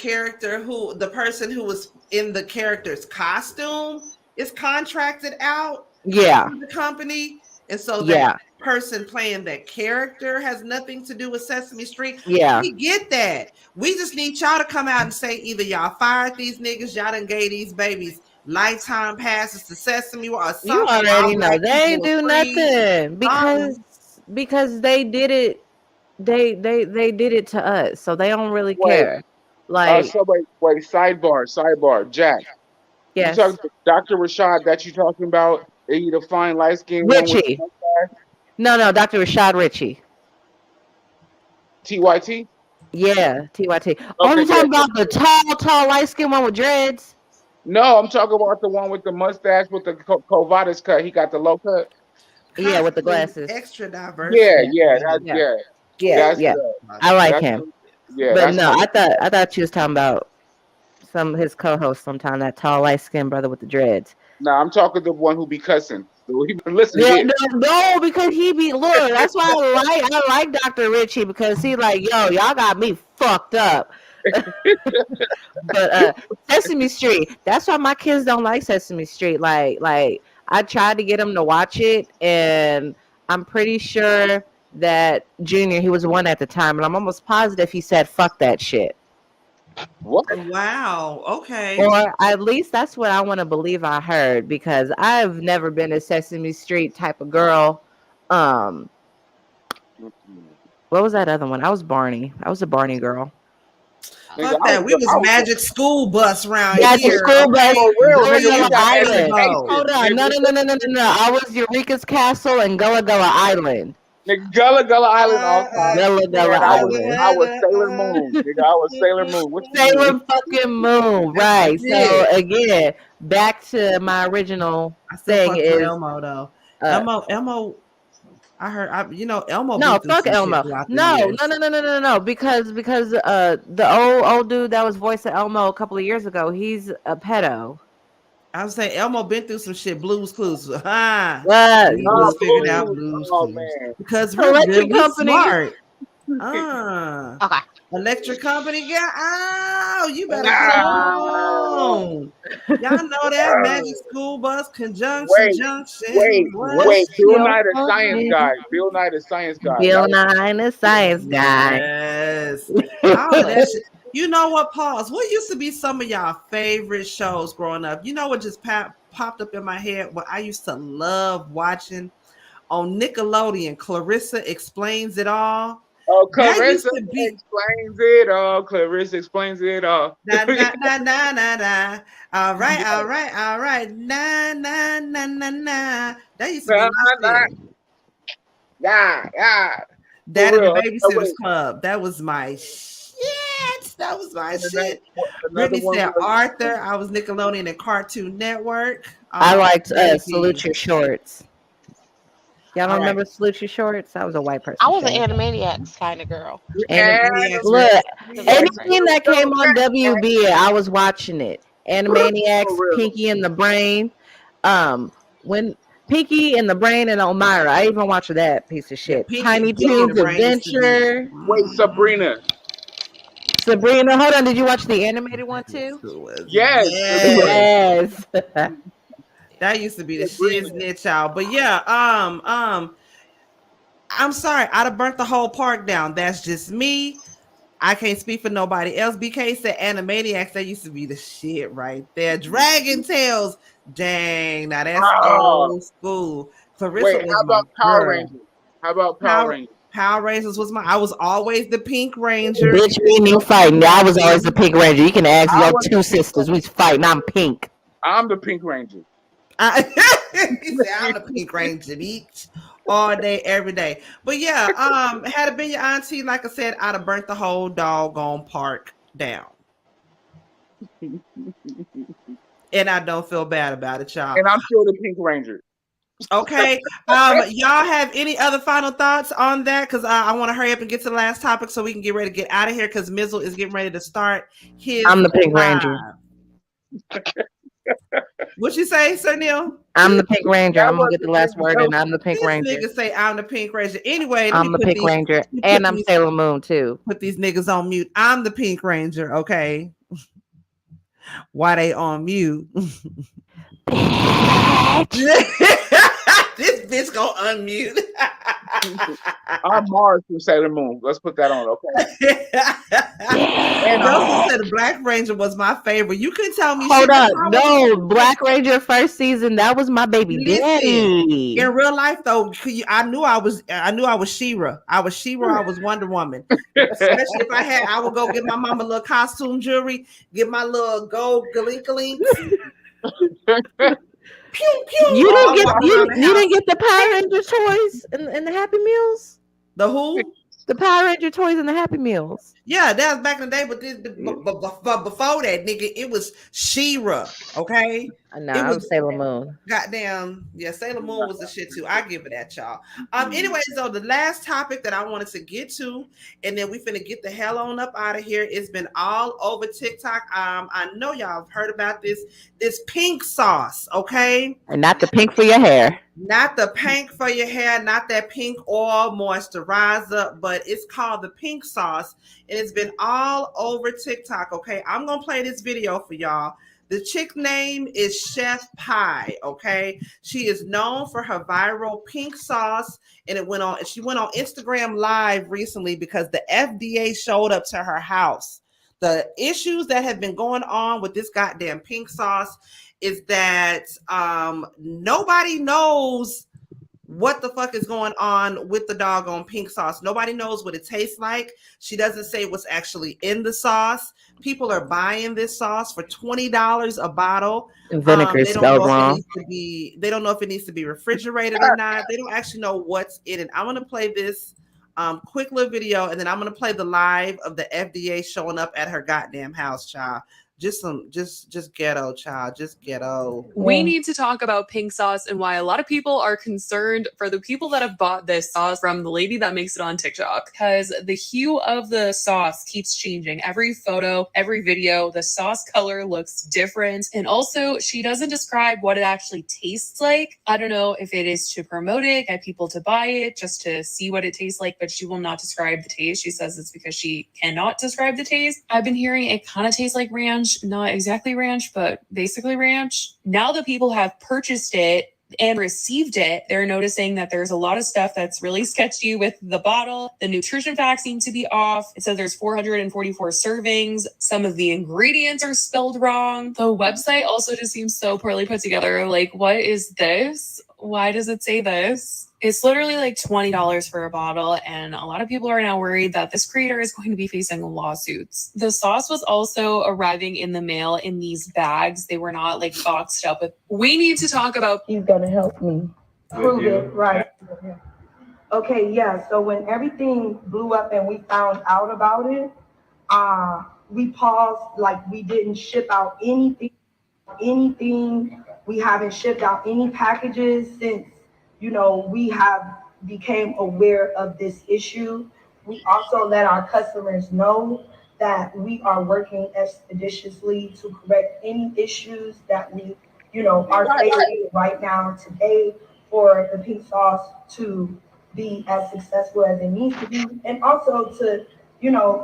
A: person who was in the character's costume is contracted out
E: Yeah.
A: to the company? And so
E: Yeah.
A: that person playing that character has nothing to do with Sesame Street?
E: Yeah.
A: We get that. We just need y'all to come out and say either y'all fired these niggas, y'all done gave these babies lifetime passes to Sesame or something.
E: You already know they ain't do nothing because they did it. They did it to us, so they don't really care. Like,
I: so wait, sidebar, Jack.
E: yes,
I: You talking to Dr. Rashad that you talking about? He the fine light skinned one with
E: Richie. No, Dr. Rashad Richie.
I: TYT?
E: Yeah, TYT. Oh, you talking about the tall, light skinned one with dreads?
I: No, I'm talking about the one with the mustache with the Covadas cut. He got the low cut.
E: Yeah, with the glasses.
A: Extra diverse.
I: Yeah.
E: I like him.
I: Yeah,
E: but no, I thought you was talking about some of his co-hosts sometime. That tall, light skinned brother with the dreads.
I: No, I'm talking the one who be cussing. Listen,
E: no, because he be look. That's why I like Dr. Richie, because he like, yo, y'all got me fucked up. But Sesame Street. That's why my kids don't like Sesame Street. Like I tried to get them to watch it, and I'm pretty sure that Junior, he was one at the time, and I'm almost positive he said fuck that shit.
I: What?
A: Wow. Okay.
E: Or at least that's what I want to believe I heard, because I've never been a Sesame Street type of girl. What was that other one? I was Barney. I was a Barney girl.
A: Fuck that. We was Magic School Bus round here.
E: Magic School Bus.
A: Island.
E: Hold on. No. I was Eureka's Castle and Gullah Gullah Island.
I: Gullah Gullah Island all time.
E: Gullah Gullah Island.
I: I was Sailor Moon. Nigga, I was Sailor Moon. What's
E: Sailor fucking Moon. Right. So again, back to my original thing is
A: Elmo though. Elmo. I heard. Elmo.
E: No, fuck Elmo. No. Because the old dude that was voicing Elmo a couple of years ago, he's a pedo.
A: I was saying Elmo been through some shit. Blues Clues. He
E: was
A: figuring out Blues Clues.
I: Man.
A: Because we're really
E: company.
A: Smart.
D: Okay.
A: Electric company, girl. Oh, you better come on. Y'all know that Magic School Bus Junction.
I: Wait. Bill Nye the Science Guy. Bill Nye the Science Guy.
A: Yes. All that shit. You know what, pause? What used to be some of y'all favorite shows growing up? You know what just popped up in my head? What I used to love watching on Nickelodeon. Clarissa Explains It All.
I: Oh, Clarissa explains it all. Clarissa explains it all.
A: Nah. All right. Nah. That used to be my shit.
I: Yeah.
A: That and the Babysitter's Club. That was my shit. That was my shit. Brittany said Arthur. I was Nickelodeon and Cartoon Network.
E: I liked Salute Your Shorts. Y'all don't remember Salute Your Shorts? I was a white person.
D: I was an Animaniacs kind of girl.
E: Look, anything that came on WB, I was watching it. Animaniacs, Pinky and the Brain. When Pinky and the Brain and Elmira, I even watched that piece of shit. Tiny Toons Adventure.
I: Wait, Sabrina,
E: hold on. Did you watch the animated one too?
I: Yes.
A: That used to be the shiznit, y'all. But yeah, I'm sorry. I'd have burnt the whole park down. That's just me. I can't speak for nobody else. BK said Animaniacs. That used to be the shit right there. Dragon Tales. Dang, now that's old school. Clarissa was
I: how about Power Rangers? How about Power Rangers?
A: Power Rangers was I was always the Pink Ranger.
E: Bitch, we knew fighting. I was always the Pink Ranger. You can ask your two sisters. We was fighting. I'm pink.
I: I'm the Pink Ranger.
A: He said, I'm the Pink Ranger, bitch. All day, every day. But yeah, had it been your auntie, like I said, I'd have burnt the whole doggone park down. And I don't feel bad about it, y'all.
I: And I'm still the Pink Ranger.
A: Okay. Y'all have any other final thoughts on that? Because I want to hurry up and get to the last topic so we can get ready to get out of here. Because Mizzle is getting ready to start his.
E: I'm the Pink Ranger.
A: What you say, Sir Neale?
E: I'm the Pink Ranger. I'm gonna get the last word, and I'm the Pink Ranger.
A: Niggas say I'm the Pink Ranger. Anyway,
E: I'm the Pink Ranger, and I'm Sailor Moon too.
A: Put these niggas on mute. I'm the Pink Ranger. Okay. Why they on mute? This bitch gonna unmute.
I: I'm Mars from Sailor Moon. Let's put that on, okay?
A: And Joseph said Black Ranger was my favorite. You couldn't tell me.
E: Hold up, no, Black Ranger first season. That was my baby daddy.
A: In real life, though, I knew I was She-Ra. I was She-Ra. I was Wonder Woman. Especially if I would go get my mama a little costume jewelry, get my little gold galink. Pew, pew.
E: You didn't get the Power Ranger toys and the Happy Meals?
A: The who?
E: The Power Ranger toys and the Happy Meals.
A: Yeah, that was back in the day, but before that, nigga, it was She-Ra, okay?
E: No, it was Sailor Moon.
A: Goddamn, yeah, Sailor Moon was the shit too. I give it that, y'all. Anyway, so the last topic that I wanted to get to, and then we finna get the hell on up out of here. It's been all over TikTok. I know y'all have heard about this pink sauce, okay?
E: And not the pink for your hair.
A: Not the pink for your hair, not that pink oil moisturizer, but it's called the pink sauce, and it's been all over TikTok, okay? I'm gonna play this video for y'all. The chick name is Chef Pie, okay? She is known for her viral pink sauce, and she went on Instagram Live recently because the FDA showed up to her house. The issues that have been going on with this goddamn pink sauce is that nobody knows what the fuck is going on with the doggone pink sauce. Nobody knows what it tastes like. She doesn't say what's actually in the sauce. People are buying this sauce for $20 a bottle.
E: Vinegar spelled wrong.
A: They don't know if it needs to be refrigerated or not. They don't actually know what's in it. I'm going to play this quick little video, and then I'm going to play the live of the FDA showing up at her goddamn house, child. Just ghetto, child. Just ghetto.
K: We need to talk about pink sauce and why a lot of people are concerned for the people that have bought this sauce from the lady that makes it on TikTok, because the hue of the sauce keeps changing. Every photo, every video, the sauce color looks different. And also, she doesn't describe what it actually tastes like. I don't know if it is to promote it, get people to buy it, just to see what it tastes like, but she will not describe the taste. She says it's because she cannot describe the taste. I've been hearing it kind of tastes like ranch. Not exactly ranch, but basically ranch. Now that people have purchased it and received it, they're noticing that there's a lot of stuff that's really sketchy with the bottle. The nutrition facts seem to be off. It says there's 444 servings. Some of the ingredients are spelled wrong. The website also just seems so poorly put together. Like, what is this? Why does it say this? It's literally like $20 for a bottle, and a lot of people are now worried that this creator is going to be facing lawsuits. The sauce was also arriving in the mail in these bags. They were not like boxed up with. We need to talk about.
L: You're gonna help me prove it, right? Okay, yeah. So when everything blew up and we found out about it, we paused. Like, we didn't ship out anything. We haven't shipped out any packages since, we have became aware of this issue. We also let our customers know that we are working expeditiously to correct any issues that we, are facing right now today for the pink sauce to be as successful as it needs to be. And also to,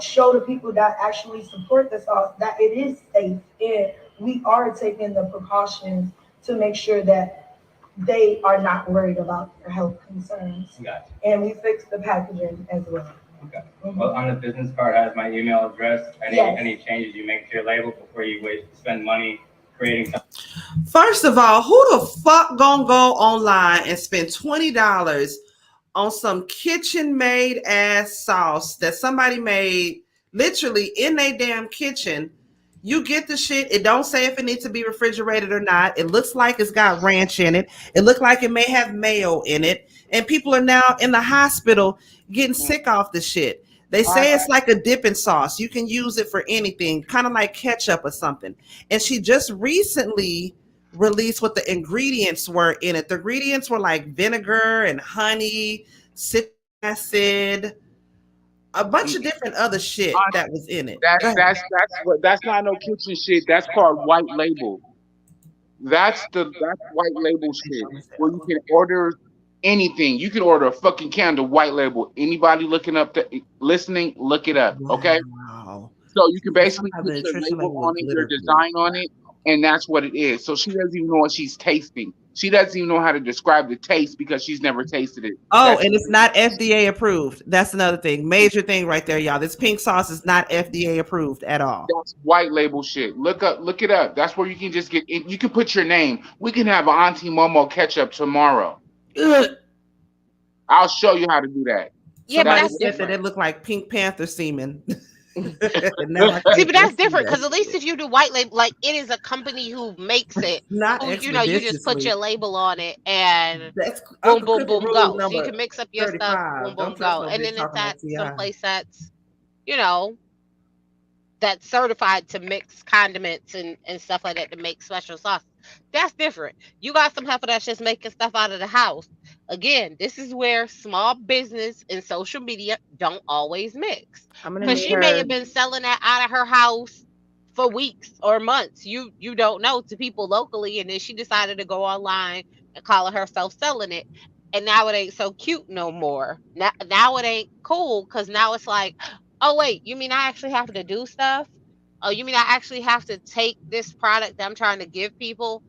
L: show the people that actually support the sauce that it is safe, and we are taking the precautions to make sure that they are not worried about their health concerns.
M: Gotcha.
L: And we fixed the packaging as well.
M: Okay. Well, on the business card has my email address. Any changes you make to your label before you spend money creating something?
A: First of all, who the fuck gonna go online and spend $20 on some kitchen made ass sauce that somebody made literally in their damn kitchen? You get the shit. It don't say if it needs to be refrigerated or not. It looks like it's got ranch in it. It looks like it may have mayo in it. And people are now in the hospital getting sick off the shit. They say it's like a dipping sauce. You can use it for anything, kind of like ketchup or something. And she just recently release what the ingredients were in it. The ingredients were like vinegar and honey, citric acid, a bunch of different other shit that was in it.
I: That's not no kitchen shit. That's called white label. That's white label shit where you can order anything. You can order a fucking candle, white label. Anybody listening, look it up. Okay.
A: Wow.
I: So you can basically put your label on it, your design on it, and that's what it is. So she doesn't even know what she's tasting. She doesn't even know how to describe the taste because she's never tasted it.
A: Oh, and it's not FDA approved. That's another thing. Major thing right there, y'all. This pink sauce is not FDA approved at all.
I: That's white label shit. Look it up. That's where you can just get it. You can put your name. We can have Auntie Momo ketchup tomorrow.
A: Ugh.
I: I'll show you how to do that.
D: Yeah, but that's
A: different. It looked like Pink Panther semen.
D: See, but that's different because at least if you do white label, like it is a company who makes it.
A: Not
D: who, you know, you just put your label on it and boom, boom, boom, go. So you can mix up your stuff, boom, boom, go. And then it's at someplace that's, you know, that's certified to mix condiments and stuff like that to make special sauce. That's different. You got some heifer that's just making stuff out of the house. Again, this is where small business and social media don't always mix. Because she may have been selling that out of her house for weeks or months. You don't know, to people locally, and then she decided to go online and call herself selling it. And now it ain't so cute no more. Now it ain't cool because now it's like, oh wait, you mean I actually have to do stuff? Oh, you mean I actually have to take this product that I'm trying to give people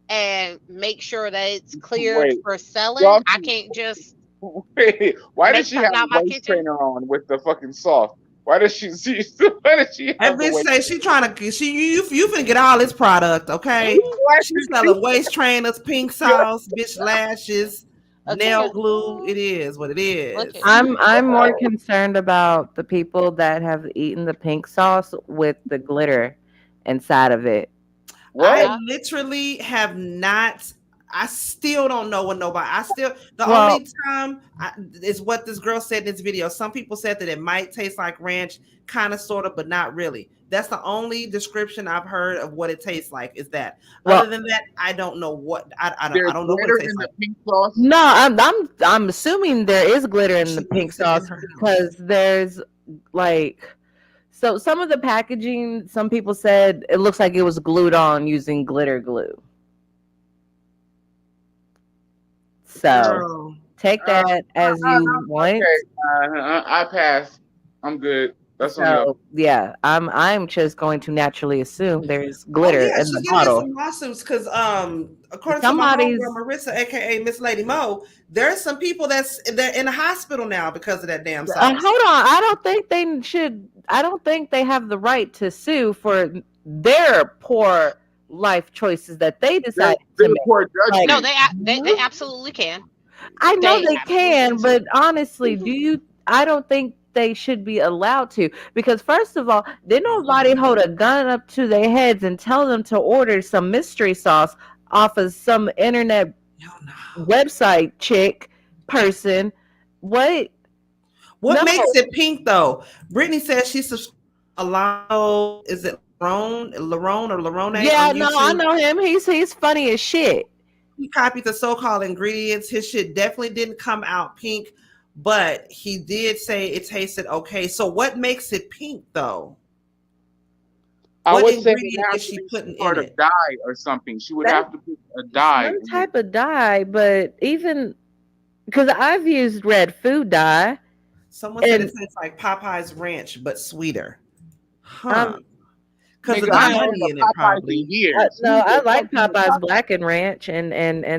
D: and make sure that it's cleared for selling? I can't just.
I: Wait, why does she have a waist trainer on with the fucking sauce? Why does she?
A: That bitch say she trying to. You finna get all this product, okay? She's selling waist trainers, pink sauce, bitch lashes. Nail glue. It is what it is.
E: I'm more concerned about the people that have eaten the pink sauce with the glitter inside of it.
A: I literally have not. I still don't know what nobody. Only time is what this girl said in this video. Some people said that it might taste like ranch, kind of, sort of, but not really. That's the only description I've heard of what it tastes like. Is that other than that, I don't know what I don't know what it tastes like.
I: Pink sauce?
E: No, I'm assuming there is glitter in the pink sauce because there's like. So some of the packaging, some people said it looks like it was glued on using glitter glue. So take that as you want.
I: Okay. I pass. I'm good. That's
E: so yeah. I'm just going to naturally assume there's glitter in the bottle.
A: Some lawsuits because according to my homegirl Marissa, aka Miss Lady Mo, there's some people they're in the hospital now because of that damn sauce.
E: Hold on, I don't think they should. I don't think they have the right to sue for their poor life choices that they decide to make.
D: No, they absolutely can.
E: I know they can, but honestly, I don't think they should be allowed to, because first of all, did nobody hold a gun up to their heads and tell them to order some mystery sauce off of some internet website person? What
A: makes it pink though? Brittany says she's Alano. Is it Larone or Larone?
E: Yeah, no, I know him. He's funny as shit.
A: He copied the so-called ingredients. His shit definitely didn't come out pink, but he did say it tasted okay. So what makes it pink though?
I: What ingredient is she putting in it? Dye or something. She would have to put a dye.
E: Some type of dye, but even because I've used red food dye.
A: Someone said it tastes like Popeye's ranch, but sweeter. Because of the honey in it, probably.
E: No, I like Popeye's Black and Ranch, and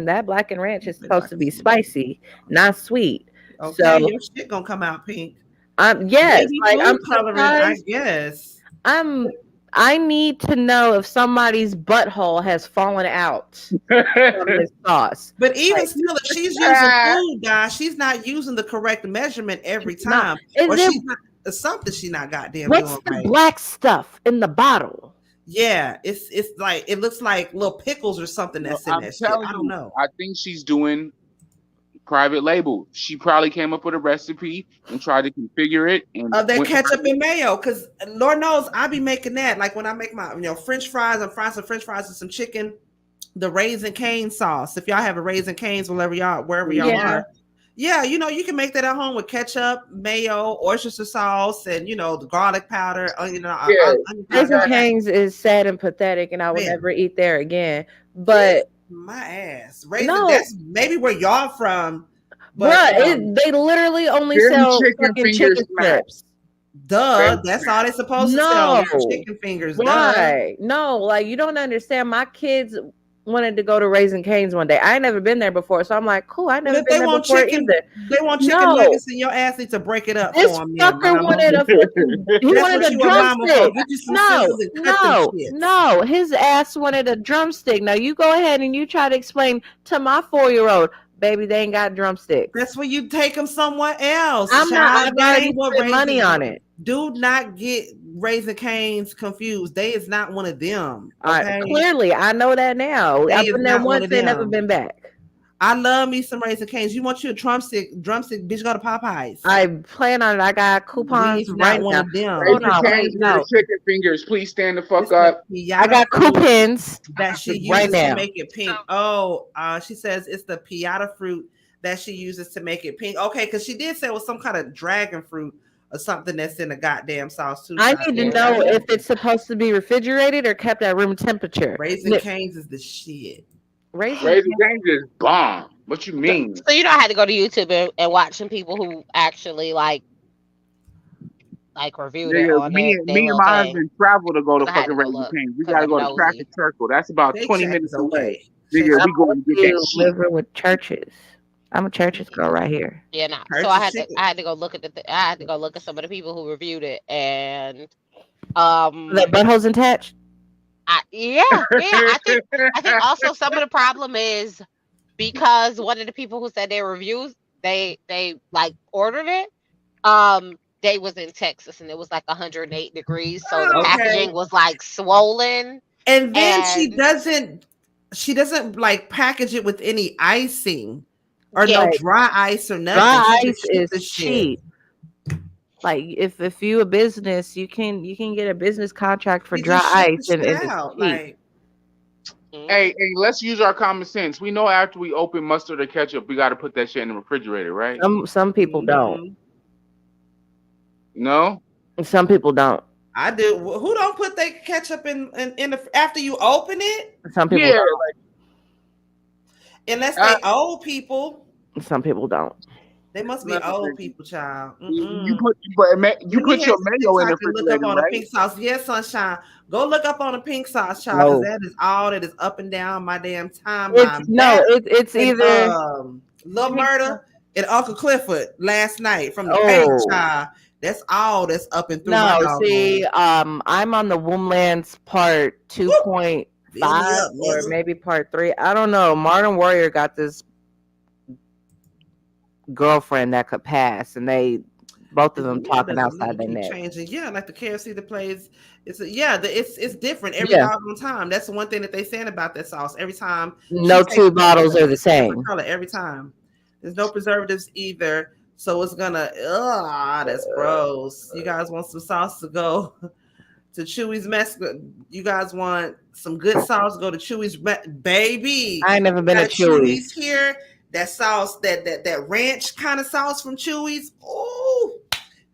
E: that Black and Ranch is supposed to be spicy, not sweet.
A: Okay,
E: so
A: your shit gonna come out pink.
E: Yes, like I'm
A: coloring, I guess.
E: I need to know if somebody's butthole has fallen out from this sauce.
A: But even still, if she's using food dye, she's not using the correct measurement every time. Something she not goddamn
E: what's
A: doing
E: the
A: right.
E: Black stuff in the bottle?
A: Yeah, it's like it looks like little pickles or something that's in that shit. I don't know.
I: I think she's doing private label. She probably came up with a recipe and tried to configure it. And
A: that ketchup and mayo, because Lord knows I be making that. Like when I make my French fries, I'm frying some French fries with some chicken the Raising Cane sauce. If y'all have a Raising Canes, wherever y'all are. Yeah, you know, you can make that at home with ketchup, mayo, Worcestershire sauce, and you know, the garlic powder.
E: Raising Cane's is sad and pathetic, and I will never eat there again. But
A: my ass, that's maybe where y'all from.
E: But they literally only sell fucking chicken strips.
A: Duh, that's all they're supposed to sell. Chicken fingers.
E: Why? No, like you don't understand. My kids wanted to go to Raising Cane's one day. I ain't never been there before, so I'm like, cool. I never been there before either.
A: They want chicken nuggets, and your ass needs to break it up.
E: This fucker wanted a drumstick. No. His ass wanted a drumstick. Now you go ahead and you try to explain to my 4-year-old. Baby, they ain't got drumsticks.
A: That's where you take them somewhere else.
E: I'm already spend money on it.
A: Do not get Raising Cane's confused. They is not one of them. Okay?
E: Clearly, I know that now. I've been there once and never been back.
A: I love me some Raising Cane's. You want you a drumstick, bitch, go to Popeyes.
E: I plan on it. I got coupons right now.
I: Raising Cane's no chicken fingers. Please stand the fuck up.
E: I got coupons
A: that she uses to make it pink. She says it's the piata fruit that she uses to make it pink. Okay, because she did say it was some kind of dragon fruit or something that's in the goddamn sauce too.
E: I need to know if it's supposed to be refrigerated or kept at room temperature.
A: Raising Cane's is the shit.
I: Raising Cane's is bomb. What you mean?
D: So you don't have to go to YouTube and watch some people who actually like reviewed it on
I: me and my husband travel to go to fucking Raising Cane's. We gotta go to Cracker Circle. That's about 20 minutes away. Nigga, we going to get that shit.
E: Living with churches. I'm a churches girl right here.
D: Yeah, no. So I had to go look at I had to go look at some of the people who reviewed it, and
E: that buttholes attached.
D: I think also some of the problem is because one of the people who said their reviews, they like ordered it. They was in Texas and it was like 108 degrees, so the packaging was like swollen.
A: And then she doesn't like package it with any icing. Or no dry ice or nothing.
E: Dry ice is cheap. Like if you a business, you can get a business contract for dry ice and it's cheap.
I: Hey, let's use our common sense. We know after we open mustard or ketchup, we got to put that shit in the refrigerator, right?
E: Some people don't.
I: No.
E: Some people don't.
A: I do. Who don't put their ketchup in the after you open it?
E: Some people don't.
A: Unless they old people.
E: Some people don't.
A: They must be old people, child.
I: You put your mayo in the refrigerator,
A: look up on
I: right?
A: the pink sauce. Yes, sunshine. Go look up on the pink sauce, child. Because that is all that is up and down my damn timeline.
E: It's either
A: Lil Murder and Uncle Clifford last night from the page, child. That's all that's up and through.
E: I'm on the Womblands part 2.5 or maybe part 3. I don't know. Martin Warrior got this girlfriend that could pass, and they both of them talking outside their neck.
A: Changing, like the KFC that plays. It's different every doggone time. That's the one thing that they saying about that sauce. Every time,
E: no two bottles are the same.
A: Color every time. There's no preservatives either, so it's gonna. That's gross. You guys want some sauce to go to Chewy's mess? You guys want some good sauce? Go to Chewy's, baby.
E: I ain't never been to Chewy's
A: here. That sauce, that ranch kind of sauce from Chewy's. Oh,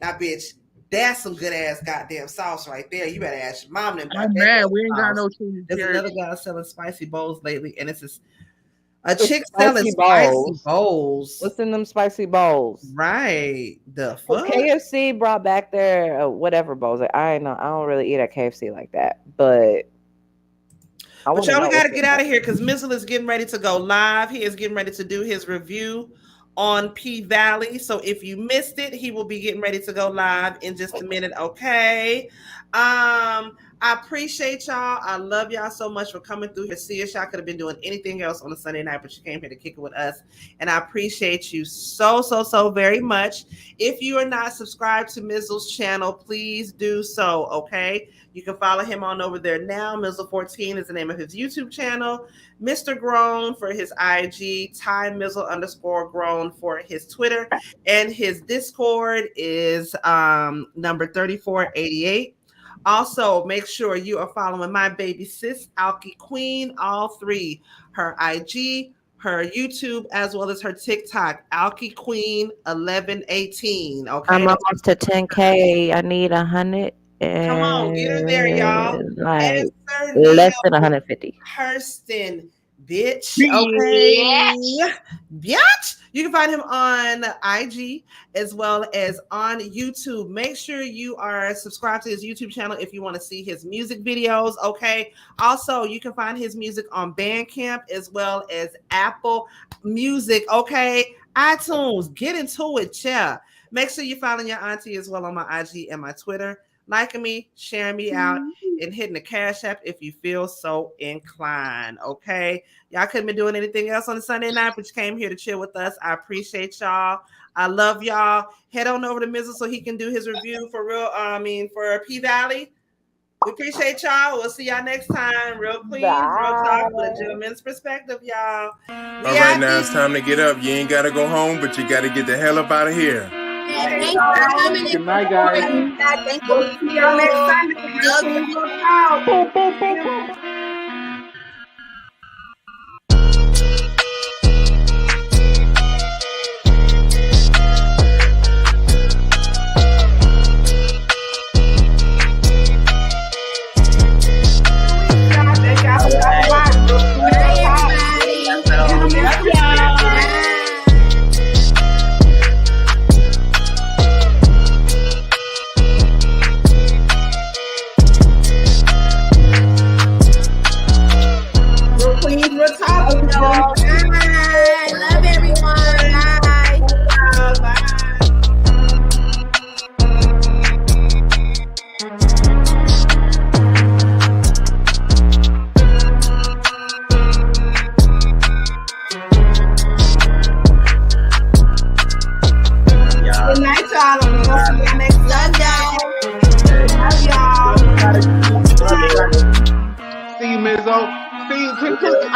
A: now, bitch, that's some good ass goddamn sauce right there. You better ask your mom.
I: Man, we ain't got no Chewy's.
A: There's another guy selling spicy bowls lately, and it's a chick selling spicy bowls.
E: What's in them spicy bowls?
A: Right. The fuck?
E: KFC brought back their whatever bowls. I don't really eat at KFC like that, but.
A: But y'all, we got to get out of here because Mizzle is getting ready to go live. He is getting ready to do his review on P-Valley. So if you missed it, he will be getting ready to go live in just a minute. Okay. I appreciate y'all. I love y'all so much for coming through here. See us. Y'all could have been doing anything else on a Sunday night, but you came here to kick it with us. And I appreciate you so very much. If you are not subscribed to Mizzle's channel, please do so. Okay. You can follow him on over there now. Mizzle14 is the name of his YouTube channel. Mr. Grown for his IG. Tai Mizzle _grown for his Twitter. And his Discord is number 3488. Also, make sure you are following my baby sis, Alki Queen, all three. Her IG, her YouTube, as well as her TikTok, Alki Queen 1118. Okay.
E: I'm almost to 10K. I need 100.
A: Come on, get her there, y'all.
E: Like less than 150.
A: Hurston, bitch. Okay. Bitch. You can find him on IG as well as on YouTube. Make sure you are subscribed to his YouTube channel if you want to see his music videos. Okay. Also, you can find his music on Bandcamp as well as Apple Music. Okay. iTunes. Get into it, yeah. Make sure you're following your auntie as well on my IG and my Twitter. Liking me, sharing me out, and hitting the Cash App if you feel so inclined. Okay. Y'all couldn't be doing anything else on a Sunday night, but you came here to chill with us. I appreciate y'all. I love y'all. Head on over to Mizzle so he can do his review for for P Valley. We appreciate y'all. We'll see y'all next time. Real Queens, Real Talk with a gentleman's perspective, y'all.
N: All right, now it's time to get up. You ain't gotta go home, but you gotta get the hell up out of here.
I: Good night, guys.
L: Thank you. See y'all next time.
I: See you, Mizzle. See you, TikTok.